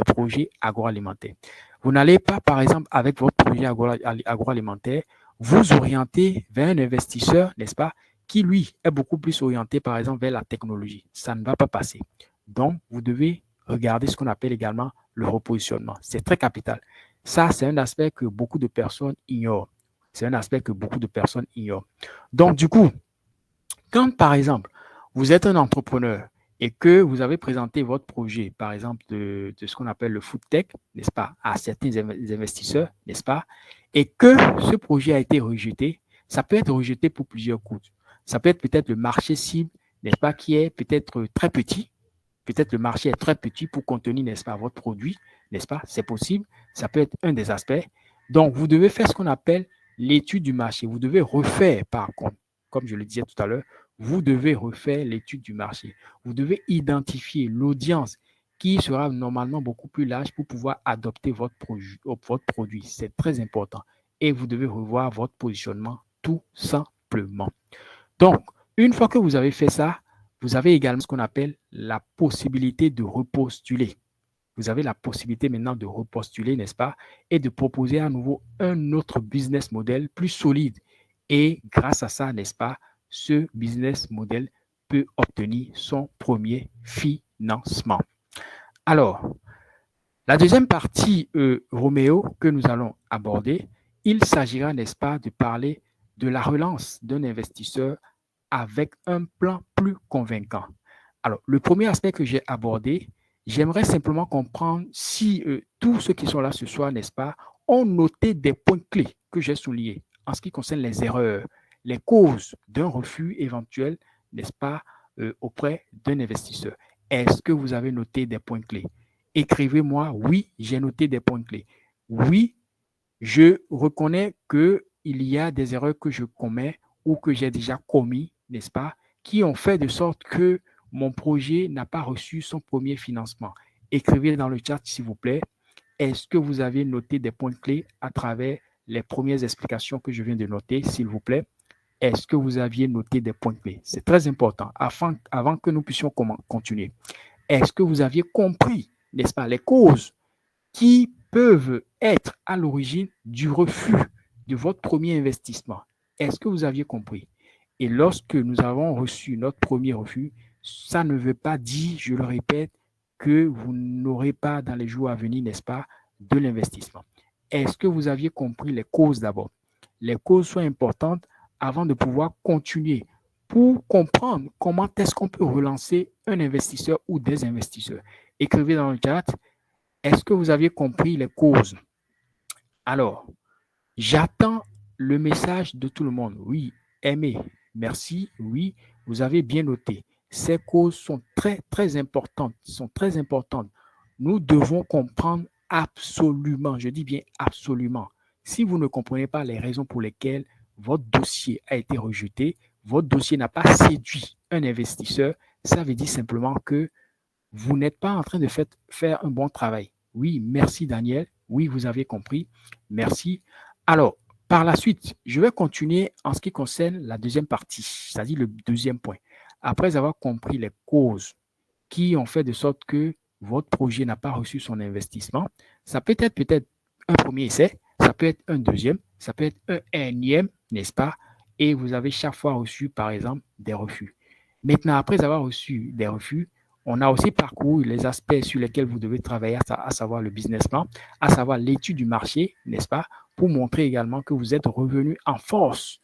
projets agroalimentaires. Vous n'allez pas, par exemple, avec votre projet agroalimentaire, vous orienter vers un investisseur, n'est-ce pas, qui, lui, est beaucoup plus orienté, par exemple, vers la technologie. Ça ne va pas passer. Donc, vous devez regarder ce qu'on appelle également le repositionnement. C'est très capital. Ça, c'est un aspect que beaucoup de personnes ignorent. C'est un aspect que beaucoup de personnes ignorent. Donc, du coup, quand, par exemple, vous êtes un entrepreneur et que vous avez présenté votre projet, par exemple, de ce qu'on appelle le food tech, n'est-ce pas, à certains investisseurs, n'est-ce pas, et que ce projet a été rejeté, ça peut être rejeté pour plusieurs causes. Ça peut être peut-être le marché cible, n'est-ce pas, qui est peut-être très petit. Peut-être le marché est très petit pour contenir, n'est-ce pas, votre produit, n'est-ce pas? C'est possible. Ça peut être un des aspects. Donc, vous devez faire ce qu'on appelle l'étude du marché. Vous devez refaire, par contre, comme je le disais tout à l'heure, vous devez refaire l'étude du marché. Vous devez identifier l'audience qui sera normalement beaucoup plus large pour pouvoir adopter votre produit. C'est très important. Et vous devez revoir votre positionnement tout simplement. Donc, une fois que vous avez fait ça, vous avez également ce qu'on appelle la possibilité de repostuler. Vous avez la possibilité maintenant de repostuler, n'est-ce pas, et de proposer à nouveau un autre business model plus solide. Et grâce à ça, n'est-ce pas, ce business model peut obtenir son premier financement. Alors, la deuxième partie, Roméo, que nous allons aborder, il s'agira, n'est-ce pas, de parler de la relance d'un investisseur avec un plan plus convaincant. Alors, le premier aspect que j'ai abordé, j'aimerais simplement comprendre si tous ceux qui sont là ce soir, n'est-ce pas, ont noté des points clés que j'ai soulignés en ce qui concerne les erreurs, les causes d'un refus éventuel, n'est-ce pas, auprès d'un investisseur. Est-ce que vous avez noté des points clés? Écrivez-moi, oui, j'ai noté des points clés. Oui, je reconnais qu'il y a des erreurs que je commets ou que j'ai déjà commis, n'est-ce pas, qui ont fait de sorte que mon projet n'a pas reçu son premier financement. Écrivez dans le chat, s'il vous plaît, est-ce que vous avez noté des points clés à travers les premières explications que je viens de noter, s'il vous plaît? Est-ce que vous aviez noté des points clés? C'est très important avant que nous puissions continuer. Est-ce que vous aviez compris, n'est-ce pas, les causes qui peuvent être à l'origine du refus de votre premier investissement? Est-ce que vous aviez compris? Et lorsque nous avons reçu notre premier refus, ça ne veut pas dire, je le répète, que vous n'aurez pas dans les jours à venir, n'est-ce pas, de l'investissement. Est-ce que vous aviez compris les causes d'abord? Les causes sont importantes avant de pouvoir continuer pour comprendre comment est-ce qu'on peut relancer un investisseur ou des investisseurs. Écrivez dans le chat, est-ce que vous aviez compris les causes? Alors, j'attends le message de tout le monde. Oui, aimé, merci, oui, vous avez bien noté. Ces causes sont très, très importantes, sont très importantes. Nous devons comprendre absolument, je dis bien absolument. Si vous ne comprenez pas les raisons pour lesquelles votre dossier a été rejeté, votre dossier n'a pas séduit un investisseur, ça veut dire simplement que vous n'êtes pas en train de faire un bon travail. Oui, merci Daniel. Oui, vous avez compris. Merci. Alors, Par la suite, je vais continuer en ce qui concerne la deuxième partie, c'est-à-dire le deuxième point. Après avoir compris les causes qui ont fait de sorte que votre projet n'a pas reçu son investissement, ça peut être peut-être un premier essai, ça peut être un deuxième, ça peut être un énième, n'est-ce pas? Et vous avez chaque fois reçu, par exemple, des refus. Maintenant, après avoir reçu des refus, on a aussi parcouru les aspects sur lesquels vous devez travailler, à savoir le business plan, à savoir l'étude du marché, n'est-ce pas, pour montrer également que vous êtes revenu en force.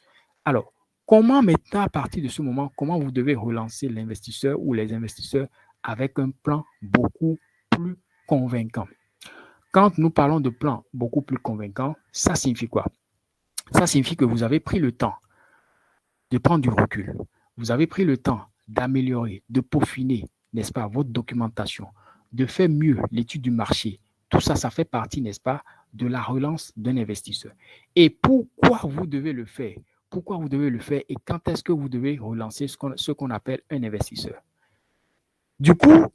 Alors, comment maintenant, à partir de ce moment, comment vous devez relancer l'investisseur ou les investisseurs avec un plan beaucoup plus convaincant? Quand nous parlons de plan beaucoup plus convaincant, ça signifie quoi? Ça signifie que vous avez pris le temps de prendre du recul. Vous avez pris le temps d'améliorer, de peaufiner, n'est-ce pas, votre documentation, de faire mieux l'étude du marché. Tout ça, ça fait partie, n'est-ce pas, de la relance d'un investisseur. Et pourquoi vous devez le faire? Pourquoi vous devez le faire et quand est-ce que vous devez relancer ce qu'on appelle un investisseur? Du coup,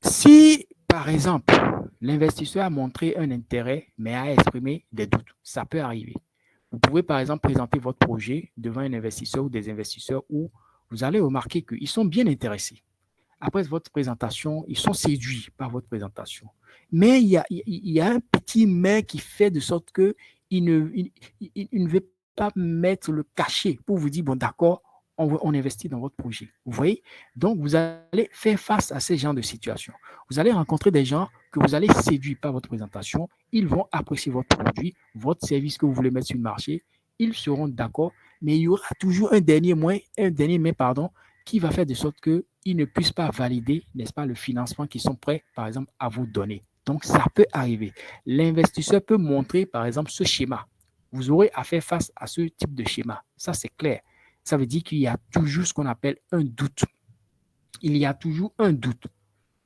si, par exemple, l'investisseur a montré un intérêt, mais a exprimé des doutes, ça peut arriver. Vous pouvez, par exemple, présenter votre projet devant un investisseur ou des investisseurs où vous allez remarquer qu'ils sont bien intéressés. Après votre présentation, ils sont séduits par votre présentation. Mais il y a un petit mais qui fait de sorte qu'il ne veut pas mettre le cachet pour vous dire, bon, d'accord, on investit dans votre projet. Vous voyez? Donc, vous allez faire face à ces genres de situations. Vous allez rencontrer des gens que vous allez séduire par votre présentation. Ils vont apprécier votre produit, votre service que vous voulez mettre sur le marché. Ils seront d'accord, mais il y aura toujours un dernier mais, qui va faire de sorte qu'ils ne puissent pas valider, n'est-ce pas, le financement qu'ils sont prêts, par exemple, à vous donner. Donc, ça peut arriver. L'investisseur peut montrer, par exemple, ce schéma. Vous aurez à faire face à ce type de schéma. Ça, c'est clair. Ça veut dire qu'il y a toujours ce qu'on appelle un doute. Il y a toujours un doute.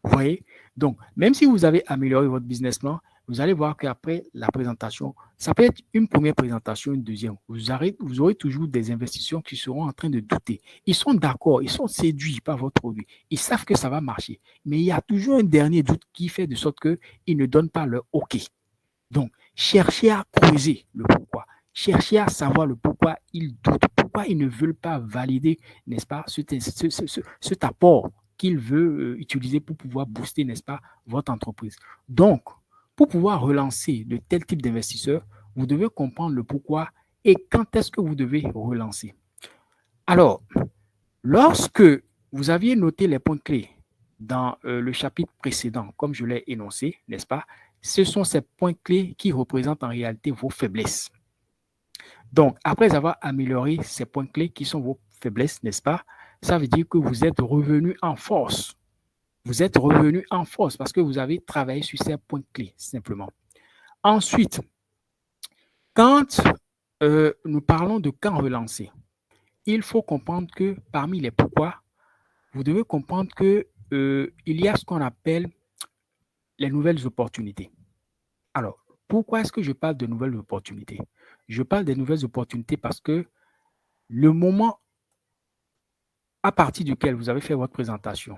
Vous voyez? Donc, même si vous avez amélioré votre business plan, vous allez voir qu'après la présentation, ça peut être une première présentation, une deuxième. Vous aurez toujours des investisseurs qui seront en train de douter. Ils sont d'accord, ils sont séduits par votre produit. Ils savent que ça va marcher. Mais il y a toujours un dernier doute qui fait de sorte qu'ils ne donnent pas leur OK. Donc, cherchez à creuser le pourquoi. Cherchez à savoir le pourquoi ils doutent, pourquoi ils ne veulent pas valider, n'est-ce pas, cet apport qu'il veut utiliser pour pouvoir booster, n'est-ce pas, votre entreprise. Donc, pour pouvoir relancer de tel type d'investisseurs, vous devez comprendre le pourquoi et quand est-ce que vous devez relancer. Alors, lorsque vous aviez noté les points clés dans le chapitre précédent, comme je l'ai énoncé, n'est-ce pas, ce sont ces points clés qui représentent en réalité vos faiblesses. Donc, après avoir amélioré ces points clés qui sont vos faiblesses, n'est-ce pas, ça veut dire que vous êtes revenu en force. Vous êtes revenu en force parce que vous avez travaillé sur ces points clés, simplement. Ensuite, quand nous parlons de quand relancer, il faut comprendre que parmi les pourquoi, vous devez comprendre qu'il y a ce qu'on appelle les nouvelles opportunités. Alors, pourquoi est-ce que je parle de nouvelles opportunités? Je parle des nouvelles opportunités parce que le moment à partir duquel vous avez fait votre présentation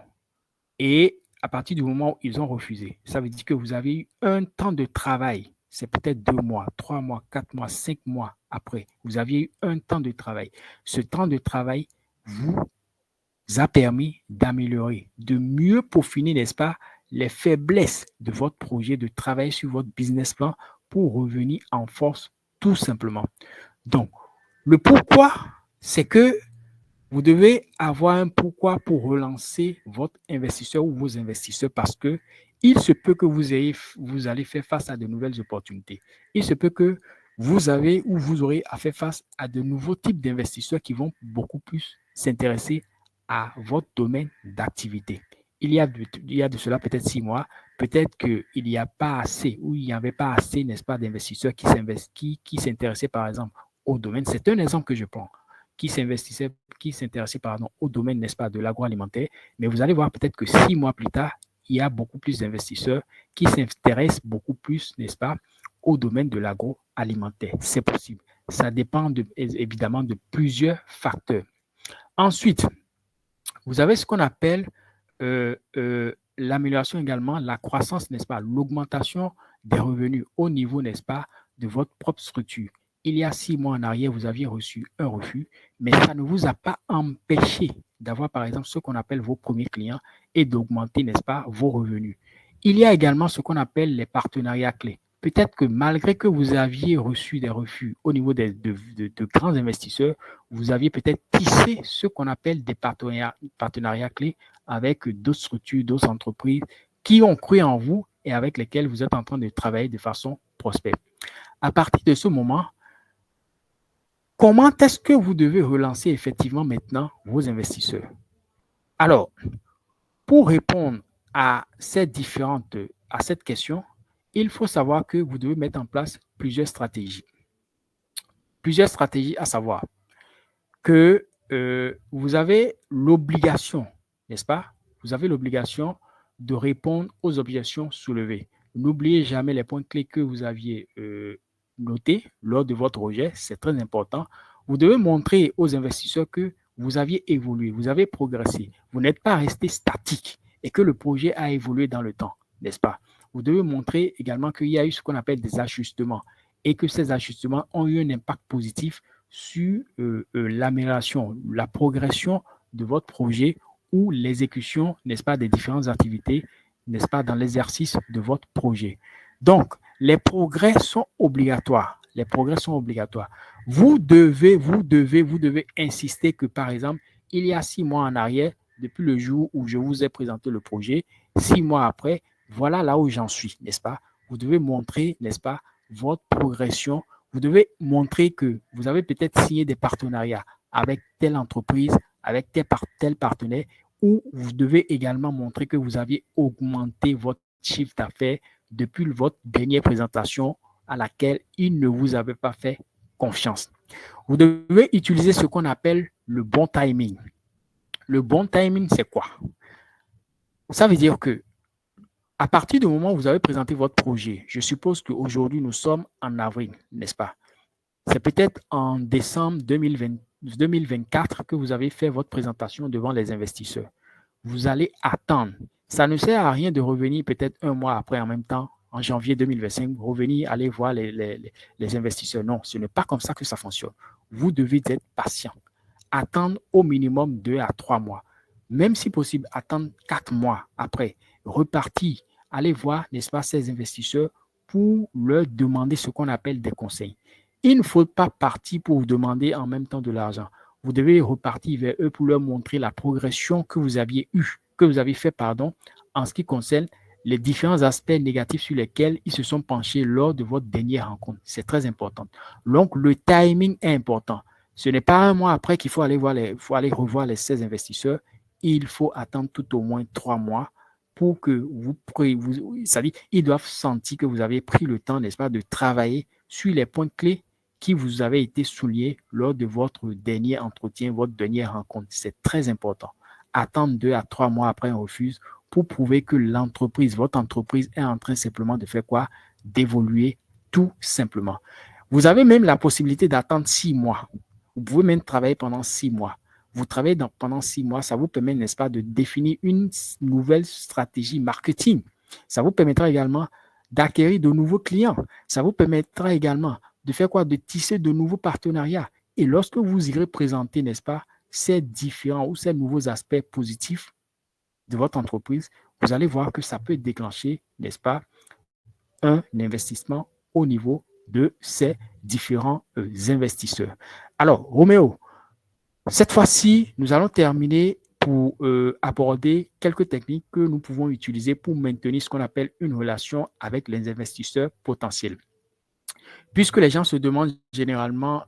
et à partir du moment où ils ont refusé, ça veut dire que vous avez eu un temps de travail. C'est peut-être 2 mois, 3 mois, 4 mois, 5 mois après. Vous aviez eu un temps de travail. Ce temps de travail vous a permis d'améliorer, de mieux peaufiner, n'est-ce pas, les faiblesses de votre projet, de travailler sur votre business plan pour revenir en force, tout simplement. Donc, le pourquoi, c'est que vous devez avoir un pourquoi pour relancer votre investisseur ou vos investisseurs parce que il se peut que vous allez faire face à de nouvelles opportunités. Il se peut que vous avez ou vous aurez à faire face à de nouveaux types d'investisseurs qui vont beaucoup plus s'intéresser à votre domaine d'activité. Il y a de cela peut-être 6 mois, peut-être qu'il n'y a pas assez ou il n'y avait pas assez, n'est-ce pas, d'investisseurs qui s'intéressaient par exemple au domaine. C'est un exemple que je prends qui s'intéressaient au domaine, n'est-ce pas, de l'agroalimentaire. Mais vous allez voir peut-être que 6 mois plus tard, il y a beaucoup plus d'investisseurs qui s'intéressent beaucoup plus, n'est-ce pas, au domaine de l'agroalimentaire. C'est possible. Ça dépend évidemment de plusieurs facteurs. Ensuite, vous avez ce qu'on appelle l'amélioration également, la croissance, n'est-ce pas, l'augmentation des revenus au niveau, n'est-ce pas, de votre propre structure. il y a 6 mois en arrière, vous aviez reçu un refus, mais ça ne vous a pas empêché d'avoir, par exemple, ce qu'on appelle vos premiers clients et d'augmenter, n'est-ce pas, vos revenus. Il y a également ce qu'on appelle les partenariats clés. Peut-être que malgré que vous aviez reçu des refus au niveau de grands investisseurs, vous aviez peut-être tissé ce qu'on appelle des partenariats clés avec d'autres structures, d'autres entreprises qui ont cru en vous et avec lesquelles vous êtes en train de travailler de façon prospère. À partir de ce moment, comment est-ce que vous devez relancer effectivement maintenant vos investisseurs? Alors, pour répondre à cette question, il faut savoir que vous devez mettre en place plusieurs stratégies. Plusieurs stratégies, à savoir que vous avez l'obligation, n'est-ce pas? Vous avez l'obligation de répondre aux objections soulevées. N'oubliez jamais les points clés que vous aviez notés lors de votre rejet, c'est très important. Vous devez montrer aux investisseurs que vous aviez évolué, vous avez progressé, vous n'êtes pas resté statique et que le projet a évolué dans le temps, n'est-ce pas? Vous devez montrer également qu'il y a eu ce qu'on appelle des ajustements et que ces ajustements ont eu un impact positif sur l'amélioration, la progression de votre projet ou l'exécution, n'est-ce pas, des différentes activités, n'est-ce pas, dans l'exercice de votre projet. Donc, les progrès sont obligatoires. Les progrès sont obligatoires. Vous devez insister que, par exemple, il y a 6 mois en arrière, depuis le jour où je vous ai présenté le projet, 6 mois après, voilà là où j'en suis, n'est-ce pas? Vous devez montrer, n'est-ce pas, votre progression. Vous devez montrer que vous avez peut-être signé des partenariats avec telle entreprise, avec tel partenaire, ou vous devez également montrer que vous aviez augmenté votre chiffre d'affaires depuis votre dernière présentation à laquelle il ne vous avait pas fait confiance. Vous devez utiliser ce qu'on appelle le bon timing. Le bon timing, c'est quoi? Ça veut dire que à partir du moment où vous avez présenté votre projet, je suppose qu'aujourd'hui, nous sommes en avril, n'est-ce pas? C'est peut-être en décembre 2024 que vous avez fait votre présentation devant les investisseurs. Vous allez attendre. Ça ne sert à rien de revenir peut-être un mois après en même temps, en janvier 2025, revenir, aller voir les investisseurs. Non, ce n'est pas comme ça que ça fonctionne. Vous devez être patient. Attendre au minimum 2 à 3 mois. Même si possible, attendre 4 mois après. Repartir, aller voir, n'est-ce pas, ces investisseurs pour leur demander ce qu'on appelle des conseils. Il ne faut pas partir pour vous demander en même temps de l'argent. Vous devez repartir vers eux pour leur montrer la progression que vous aviez fait, en ce qui concerne les différents aspects négatifs sur lesquels ils se sont penchés lors de votre dernière rencontre. C'est très important. Donc, le timing est important. Ce n'est pas un mois après qu'il faut aller revoir les 16 investisseurs. Il faut attendre tout au moins 3 mois pour que c'est-à-dire, ils doivent sentir que vous avez pris le temps, n'est-ce pas, de travailler sur les points clés qui vous avaient été soulignés lors de votre dernier entretien, votre dernière rencontre. C'est très important. Attendre 2 à 3 mois après un refus pour prouver que votre entreprise est en train simplement de faire quoi? D'évoluer tout simplement. Vous avez même la possibilité d'attendre 6 mois. Vous pouvez même travailler pendant 6 mois. Vous travaillez pendant 6 mois, ça vous permet, n'est-ce pas, de définir une nouvelle stratégie marketing. Ça vous permettra également d'acquérir de nouveaux clients. Ça vous permettra également de faire quoi? De tisser de nouveaux partenariats. Et lorsque vous irez présenter, n'est-ce pas, ces différents ou ces nouveaux aspects positifs de votre entreprise, vous allez voir que ça peut déclencher, n'est-ce pas, un investissement au niveau de ces différents investisseurs. Alors, Roméo, cette fois-ci, nous allons terminer pour aborder quelques techniques que nous pouvons utiliser pour maintenir ce qu'on appelle une relation avec les investisseurs potentiels. Puisque les gens se demandent généralement,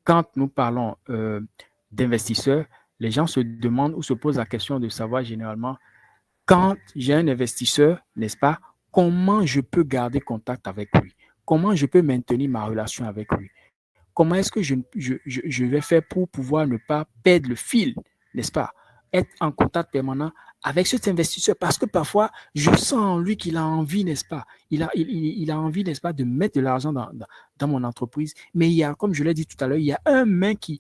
quand nous parlons d'investisseurs, les gens se demandent ou se posent la question de savoir généralement, quand j'ai un investisseur, n'est-ce pas, comment je peux garder contact avec lui? Comment je peux maintenir ma relation avec lui? Comment est-ce que je vais faire pour pouvoir ne pas perdre le fil, n'est-ce pas? Être en contact permanent avec cet investisseur parce que parfois, je sens en lui qu'il a envie, n'est-ce pas? Il a envie, n'est-ce pas, de mettre de l'argent dans mon entreprise. Mais il y a, comme je l'ai dit tout à l'heure, il y a un main qui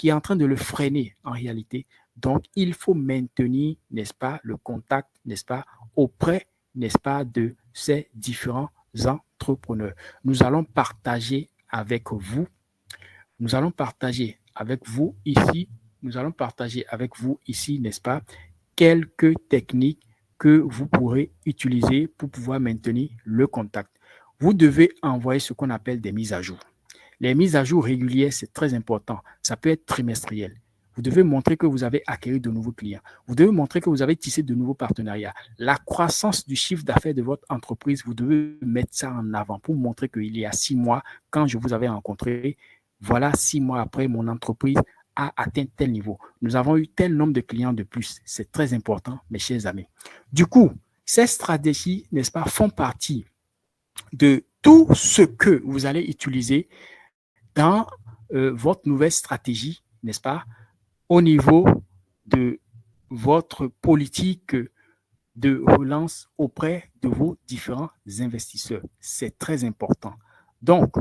est en train de le freiner en réalité. Donc, il faut maintenir, n'est-ce pas, le contact, n'est-ce pas, auprès, n'est-ce pas, de ces différents entrepreneurs. Nous allons partager avec vous. Nous allons partager avec vous ici, n'est-ce pas, quelques techniques que vous pourrez utiliser pour pouvoir maintenir le contact. Vous devez envoyer ce qu'on appelle des mises à jour. Les mises à jour régulières, c'est très important. Ça peut être trimestriel. Vous devez montrer que vous avez acquis de nouveaux clients. Vous devez montrer que vous avez tissé de nouveaux partenariats. La croissance du chiffre d'affaires de votre entreprise, vous devez mettre ça en avant pour montrer qu'il y a 6 mois, quand je vous avais rencontré, voilà 6 mois après, mon entreprise a atteint tel niveau. Nous avons eu tel nombre de clients de plus. C'est très important, mes chers amis. Du coup, ces stratégies, n'est-ce pas, font partie de tout ce que vous allez utiliser dans votre nouvelle stratégie, n'est-ce pas, au niveau de votre politique de relance auprès de vos différents investisseurs. C'est très important. Donc,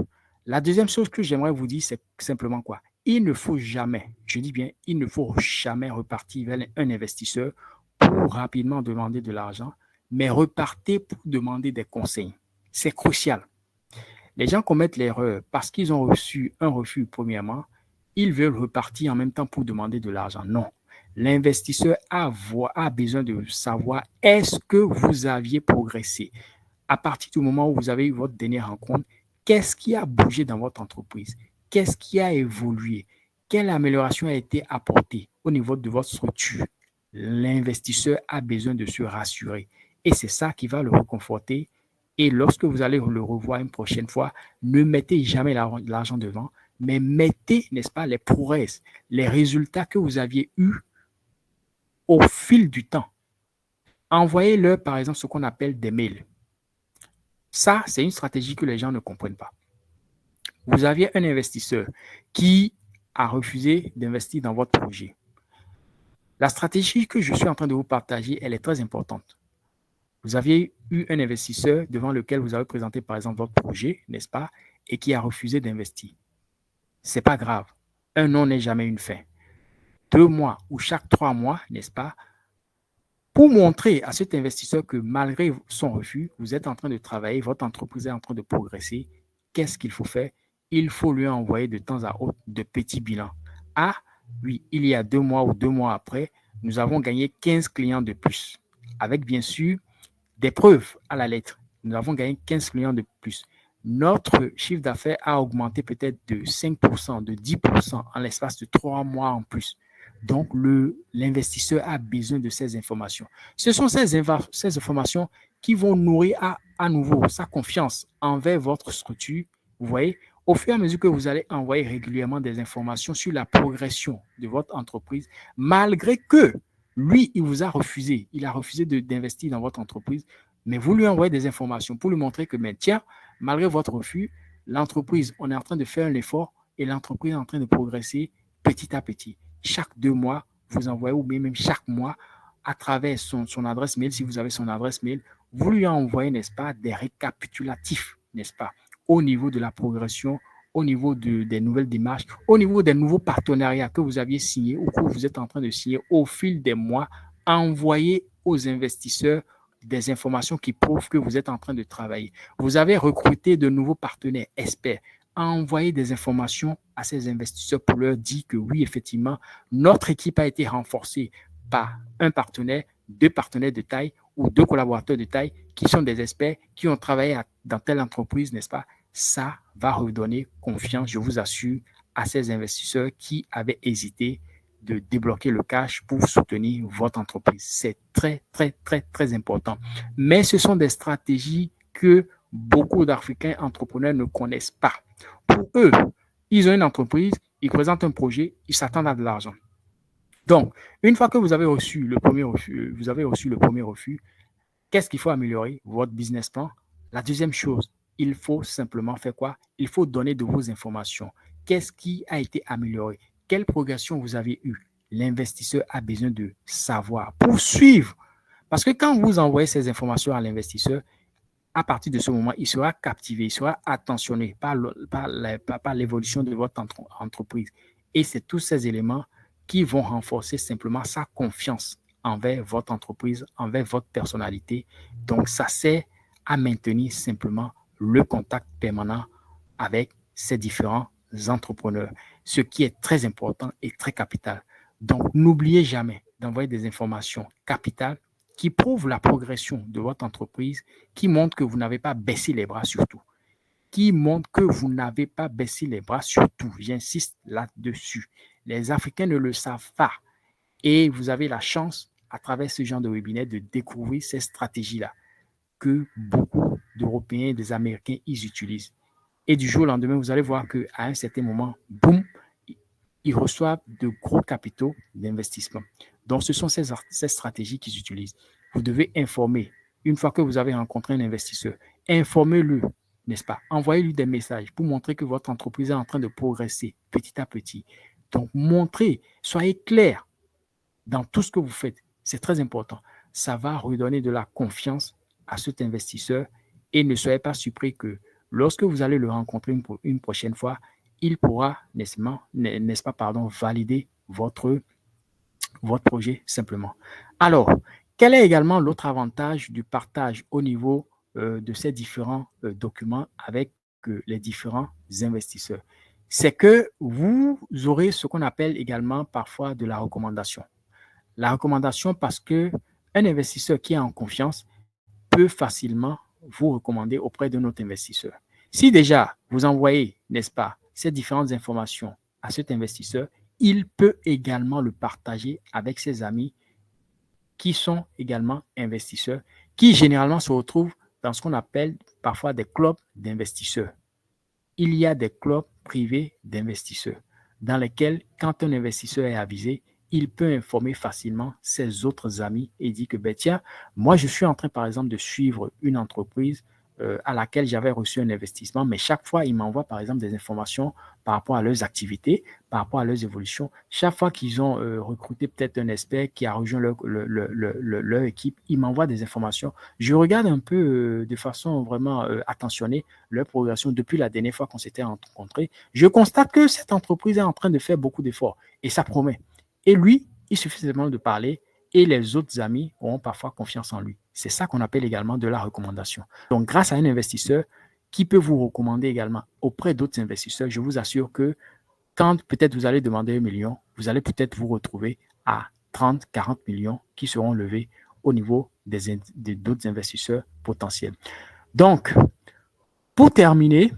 la deuxième chose que j'aimerais vous dire, c'est simplement quoi? Il ne faut jamais, je dis bien, il ne faut jamais repartir vers un investisseur pour rapidement demander de l'argent, mais repartez pour demander des conseils. C'est crucial. Les gens commettent l'erreur parce qu'ils ont reçu un refus premièrement, ils veulent repartir en même temps pour demander de l'argent. Non. L'investisseur a besoin de savoir est-ce que vous aviez progressé. À partir du moment où vous avez eu votre dernière rencontre, qu'est-ce qui a bougé dans votre entreprise? Qu'est-ce qui a évolué? Quelle amélioration a été apportée au niveau de votre structure? L'investisseur a besoin de se rassurer. Et c'est ça qui va le réconforter. Et lorsque vous allez le revoir une prochaine fois, ne mettez jamais l'argent devant, mais mettez, n'est-ce pas, les prouesses, les résultats que vous aviez eus au fil du temps. Envoyez-leur, par exemple, ce qu'on appelle des mails. Ça, c'est une stratégie que les gens ne comprennent pas. Vous aviez un investisseur qui a refusé d'investir dans votre projet. La stratégie que je suis en train de vous partager, elle est très importante. Vous aviez eu un investisseur devant lequel vous avez présenté, par exemple, votre projet, n'est-ce pas, et qui a refusé d'investir. Ce n'est pas grave. Un non n'est jamais une fin. 2 mois ou chaque 3 mois, n'est-ce pas, pour montrer à cet investisseur que malgré son refus, vous êtes en train de travailler, votre entreprise est en train de progresser, qu'est-ce qu'il faut faire? Il faut lui envoyer de temps à autre de petits bilans. Ah, oui, il y a 2 mois ou 2 mois après, nous avons gagné 15 clients de plus, avec bien sûr des preuves à la lettre. Nous avons gagné 15 clients de plus. Notre chiffre d'affaires a augmenté peut-être de 5%, de 10% en l'espace de 3 mois en plus. Donc, l'investisseur a besoin de ces informations. Ce sont ces informations qui vont nourrir à nouveau sa confiance envers votre structure. Vous voyez, au fur et à mesure que vous allez envoyer régulièrement des informations sur la progression de votre entreprise, malgré que lui, il vous a refusé. Il a refusé d'investir dans votre entreprise, mais vous lui envoyez des informations pour lui montrer que, tiens, malgré votre refus, l'entreprise, on est en train de faire un effort et l'entreprise est en train de progresser petit à petit. Chaque 2 mois, vous envoyez, ou même chaque mois, à travers son adresse mail, si vous avez son adresse mail, vous lui envoyez, n'est-ce pas, des récapitulatifs, n'est-ce pas, au niveau de la progression, au niveau des nouvelles démarches, au niveau des nouveaux partenariats que vous aviez signés ou que vous êtes en train de signer au fil des mois. Envoyez aux investisseurs des informations qui prouvent que vous êtes en train de travailler. Vous avez recruté de nouveaux partenaires, experts. Envoyez des informations à ces investisseurs pour leur dire que oui, effectivement, notre équipe a été renforcée par un partenaire, 2 partenaires de taille ou 2 collaborateurs de taille qui sont des experts, qui ont travaillé dans telle entreprise, n'est-ce pas? Ça va redonner confiance, je vous assure, à ces investisseurs qui avaient hésité de débloquer le cash pour soutenir votre entreprise. C'est très, très, très, très important. Mais ce sont des stratégies que beaucoup d'Africains entrepreneurs ne connaissent pas. Pour eux, ils ont une entreprise, ils présentent un projet, ils s'attendent à de l'argent. Donc, une fois que vous avez reçu le premier refus, qu'est-ce qu'il faut améliorer? Votre business plan. La deuxième chose, il faut simplement faire quoi? Il faut donner de vos informations. Qu'est-ce qui a été amélioré? Quelle progression vous avez eue? L'investisseur a besoin de savoir pour suivre. Parce que quand vous envoyez ces informations à l'investisseur, à partir de ce moment, il sera captivé, il sera attentionné par l'évolution de votre entreprise. Et c'est tous ces éléments qui vont renforcer simplement sa confiance envers votre entreprise, envers votre personnalité. Donc, ça sert à maintenir simplement le contact permanent avec ces différents entrepreneurs, ce qui est très important et très capital. Donc, n'oubliez jamais d'envoyer des informations capitales qui prouvent la progression de votre entreprise, qui montrent que vous n'avez pas baissé les bras surtout, qui montrent que vous n'avez pas baissé les bras surtout. J'insiste là-dessus. Les Africains ne le savent pas. Et vous avez la chance, à travers ce genre de webinaire, de découvrir ces stratégies-là que beaucoup d'Européens et des Américains ils utilisent. Et du jour au lendemain, vous allez voir qu'à un certain moment, boum, ils reçoivent de gros capitaux d'investissement. Donc, ce sont ces stratégies qu'ils utilisent. Vous devez informer. Une fois que vous avez rencontré un investisseur, informez-le, n'est-ce pas? Envoyez-lui des messages pour montrer que votre entreprise est en train de progresser petit à petit. Donc, montrez, soyez clair dans tout ce que vous faites. C'est très important. Ça va redonner de la confiance à cet investisseur et ne soyez pas surpris que lorsque vous allez le rencontrer une prochaine fois, il pourra, n'est-ce pas, valider votre projet simplement. Alors, quel est également l'autre avantage du partage au niveau de ces différents documents avec les différents investisseurs? C'est que vous aurez ce qu'on appelle également parfois de la recommandation. La recommandation parce qu'un investisseur qui est en confiance peut facilement vous recommander auprès de notre investisseur. Si déjà vous envoyez, n'est-ce pas, ces différentes informations à cet investisseur, il peut également le partager avec ses amis qui sont également investisseurs, qui généralement se retrouvent dans ce qu'on appelle parfois des clubs d'investisseurs. Il y a des clubs privés d'investisseurs dans lesquels, quand un investisseur est avisé, il peut informer facilement ses autres amis et dire que, ben, tiens, moi, je suis en train, par exemple, de suivre une entreprise à laquelle j'avais reçu un investissement, mais chaque fois, ils m'envoient, par exemple, des informations par rapport à leurs activités, par rapport à leurs évolutions. Chaque fois qu'ils ont recruté peut-être un expert qui a rejoint leur équipe, ils m'envoient des informations. Je regarde un peu de façon vraiment attentionnée leur progression depuis la dernière fois qu'on s'était rencontrés. Je constate que cette entreprise est en train de faire beaucoup d'efforts et ça promet. Et lui, il suffit simplement de parler et les autres amis auront parfois confiance en lui. C'est ça qu'on appelle également de la recommandation. Donc, grâce à un investisseur qui peut vous recommander également auprès d'autres investisseurs, je vous assure que quand peut-être vous allez demander 1 million, vous allez peut-être vous retrouver à 30, 40 millions qui seront levés au niveau d'autres investisseurs potentiels. Donc, pour terminer,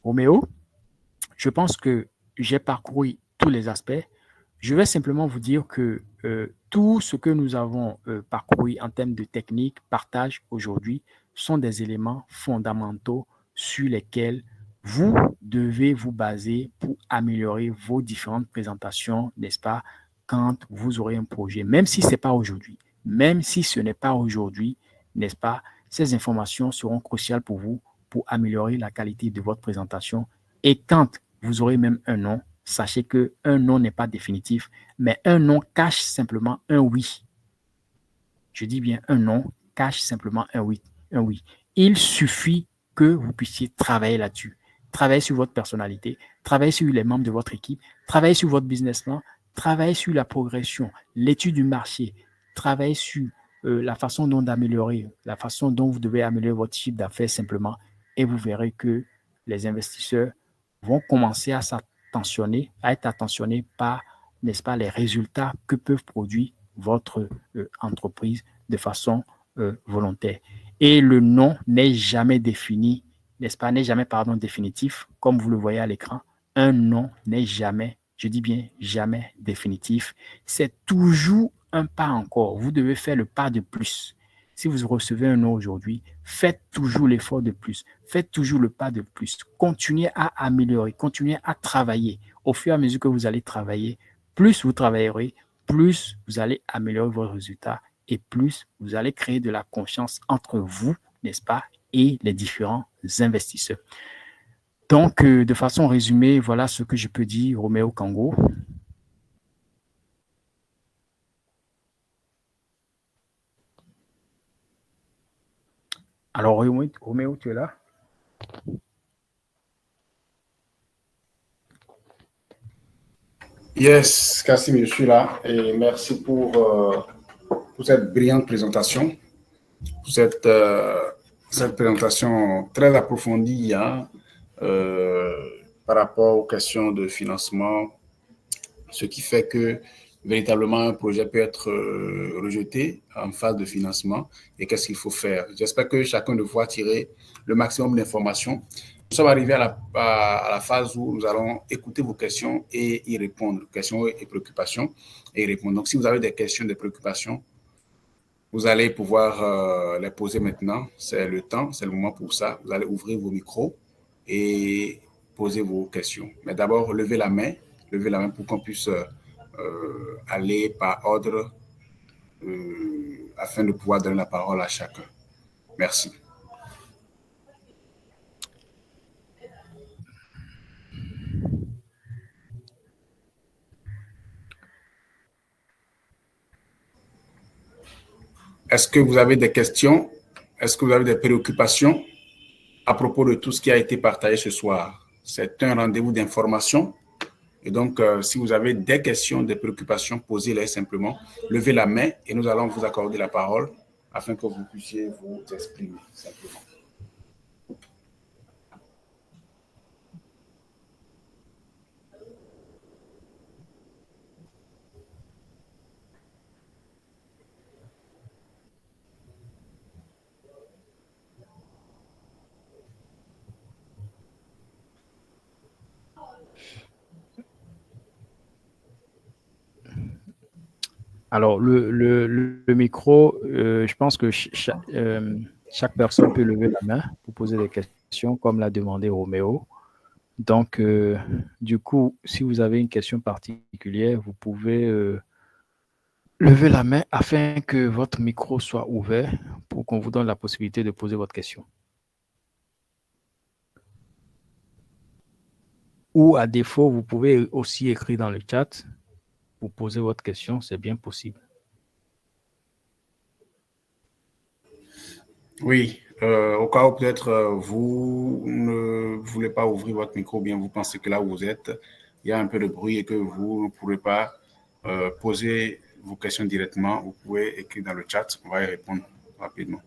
Roméo, je pense que j'ai parcouru tous les aspects. Je vais simplement vous dire que tout ce que nous avons parcouru en termes de technique, partage aujourd'hui, sont des éléments fondamentaux sur lesquels vous devez vous baser pour améliorer vos différentes présentations, n'est-ce pas, quand vous aurez un projet, même si ce n'est pas aujourd'hui, même si ce n'est pas aujourd'hui, n'est-ce pas, ces informations seront cruciales pour vous pour améliorer la qualité de votre présentation. Et quand vous aurez même un nom, sachez qu'un non n'est pas définitif, mais un non cache simplement un oui. Je dis bien un non cache simplement un oui. Un oui. Il suffit que vous puissiez travailler là-dessus. Travailler sur votre personnalité, travailler sur les membres de votre équipe, travailler sur votre business plan, travailler sur la progression, l'étude du marché, travailler sur la façon dont d'améliorer, la façon dont vous devez améliorer votre chiffre d'affaires simplement, et vous verrez que les investisseurs vont commencer à être attentionnés par, n'est-ce pas, les résultats que peuvent produire votre entreprise de façon volontaire. Et le nom n'est jamais défini, n'est-ce pas, n'est jamais, définitif, comme vous le voyez à l'écran. Un nom n'est jamais, je dis bien jamais définitif. C'est toujours un pas encore. Vous devez faire le pas de plus. Si vous recevez un nom aujourd'hui, faites toujours l'effort de plus. Faites toujours le pas de plus. Continuez à améliorer, continuez à travailler. Au fur et à mesure que vous allez travailler, plus vous travaillerez, plus vous allez améliorer vos résultats et plus vous allez créer de la confiance entre vous, n'est-ce pas, et les différents investisseurs. Donc, de façon résumée, voilà ce que je peux dire, Roméo Kango. Alors, Roméo, tu es là? Yes, Kassim, je suis là et merci pour cette brillante présentation, pour cette présentation très approfondie, hein, par rapport aux questions de financement, ce qui fait que véritablement un projet peut être rejeté en phase de financement et qu'est-ce qu'il faut faire. J'espère que chacun de vous a tiré le maximum d'informations. Nous sommes arrivés à la phase où nous allons écouter vos questions et y répondre, questions et préoccupations et y répondre. Donc, si vous avez des questions, des préoccupations, vous allez pouvoir les poser maintenant. C'est le temps, c'est le moment pour ça. Vous allez ouvrir vos micros et poser vos questions. Mais d'abord, levez la main pour qu'on puisse aller par ordre afin de pouvoir donner la parole à chacun. Merci. Est-ce que vous avez des questions? Est-ce que vous avez des préoccupations à propos de tout ce qui a été partagé ce soir? C'est un rendez-vous d'information. Et donc, si vous avez des questions, des préoccupations, posez-les simplement. Levez la main et nous allons vous accorder la parole afin que vous puissiez vous exprimer simplement. Alors, le micro, je pense que chaque personne peut lever la main pour poser des questions, comme l'a demandé Roméo. Donc, du coup, si vous avez une question particulière, vous pouvez lever la main afin que votre micro soit ouvert pour qu'on vous donne la possibilité de poser votre question. Ou à défaut, vous pouvez aussi écrire dans le chat pour poser votre question, c'est bien possible. Oui, au cas où peut-être vous ne voulez pas ouvrir votre micro, ou bien vous pensez que là où vous êtes, il y a un peu de bruit et que vous ne pourrez pas poser vos questions directement, vous pouvez écrire dans le chat, on va y répondre rapidement.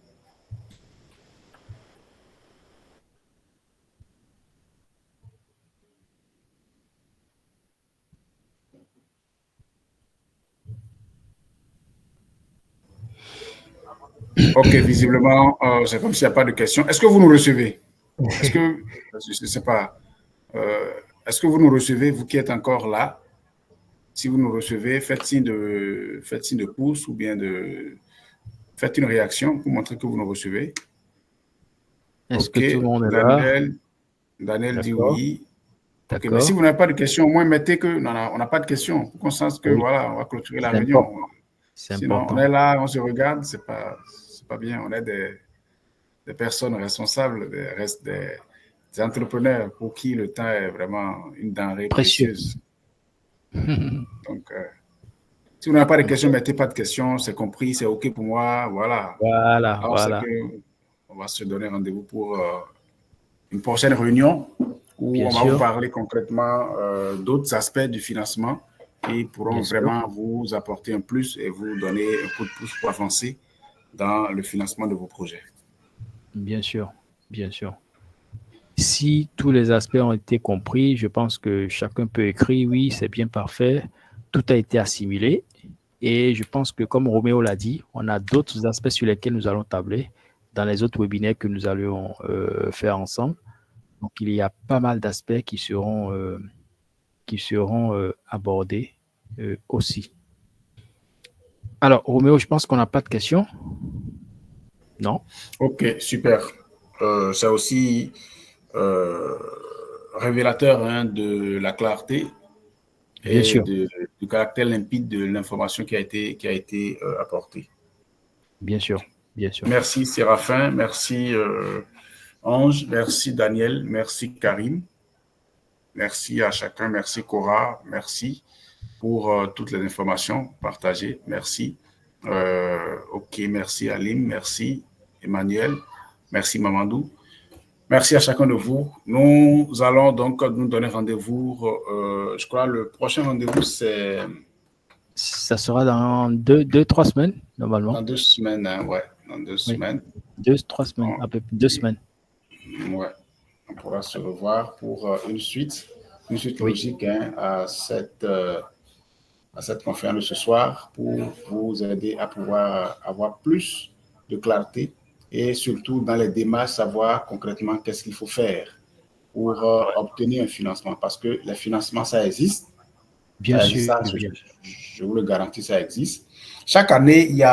Ok, visiblement, c'est comme s'il n'y a pas de questions. Est-ce que vous nous recevez? Est-ce que, je ne sais pas, est-ce que vous nous recevez, vous qui êtes encore là? Si vous nous recevez, faites signe de pouce ou bien faites une réaction pour montrer que vous nous recevez. Est-ce Ok, que tout le monde est là? Daniel dit D'accord. oui. Ok, mais si D'accord. vous n'avez pas de questions, au moins mettez que non, on n'a pas de questions pour qu'on sache que Oui, voilà, on va clôturer la c'est réunion. important. C'est Sinon, on important. est là, on se regarde, c'est pas bien. On est des personnes responsables, des entrepreneurs pour qui le temps est vraiment une denrée Précieux. précieuse. Donc, si vous n'avez pas de questions, mettez pas de questions, c'est compris, c'est OK pour moi, voilà. Voilà, Alors, c'est voilà. qu'on va se donner rendez-vous pour une prochaine réunion où Bien on va vous sûr, parler concrètement d'autres aspects du financement qui pourront bien sûr, vraiment vous apporter un plus et vous donner un coup de pouce pour avancer dans le financement de vos projets. bien sûr, bien sûr. Si tous les aspects ont été compris, je pense que chacun peut écrire, oui, c'est bien parfait, tout a été assimilé. Et je pense que, comme Roméo l'a dit, on a d'autres aspects sur lesquels nous allons tabler dans les autres webinaires que nous allons faire ensemble. Donc, il y a pas mal d'aspects qui seront abordés aussi. Alors, Roméo, je pense qu'on n'a pas de questions. Non? OK, super. C'est aussi révélateur hein, de la clarté Bien et sûr, du caractère limpide de l'information qui a été apportée. bien sûr, bien sûr. Merci Séraphin, merci Ange, merci Daniel, merci Karim, merci à chacun, merci Cora, merci pour toutes les informations partagées, merci. Ok, merci Alim, merci Emmanuel, merci Mamadou. Merci à chacun de vous. Nous allons donc nous donner rendez-vous. Je crois le prochain rendez-vous, c'est Ça sera dans 3 semaines, normalement. dans 2 semaines. Hein, ouais, dans deux Oui, semaines. 3 semaines, On, à peu près 2 semaines. ouais, on pourra se revoir pour une suite. une suite Oui, logique hein, à cette conférence de ce soir pour vous aider à pouvoir avoir plus de clarté et surtout dans les démarches, savoir concrètement qu'est-ce qu'il faut faire pour obtenir un financement. Parce que les financements, ça existe. bien Ça existe, sûr, ça, bien. je vous le garantis, ça existe. Chaque année, il y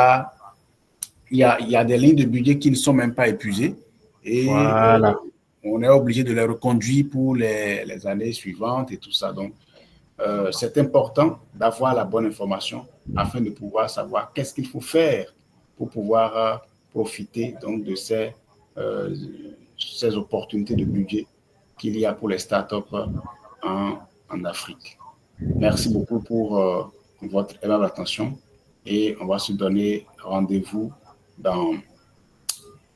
a des lignes de budget qui ne sont même pas épuisées et Voilà. on est obligé de les reconduire pour les années suivantes et tout ça. Donc, c'est important d'avoir la bonne information afin de pouvoir savoir qu'est-ce qu'il faut faire pour pouvoir profiter donc de ces opportunités de budget qu'il y a pour les startups en Afrique. Merci beaucoup pour votre aimable attention et on va se donner rendez-vous dans,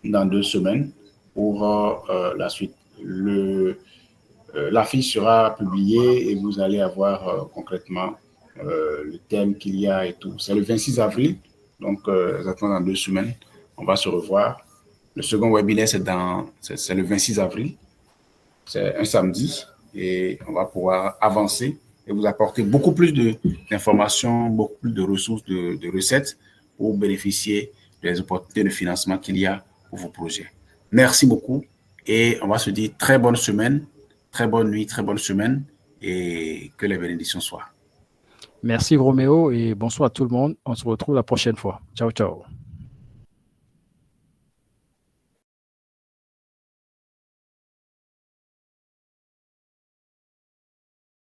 dans 2 semaines pour la suite. L'affiche sera publiée et vous allez avoir concrètement le thème qu'il y a et tout. C'est le 26 avril, donc exactement dans 2 semaines, on va se revoir. Le second webinaire, c'est le 26 avril, c'est un samedi et on va pouvoir avancer et vous apporter beaucoup plus d'informations, beaucoup plus de ressources, de recettes pour bénéficier des opportunités de financement qu'il y a pour vos projets. Merci beaucoup et on va se dire très bonne semaine, très bonne nuit, très bonne semaine et que les bénédictions soient. Merci Roméo et bonsoir à tout le monde. On se retrouve la prochaine fois. Ciao, ciao.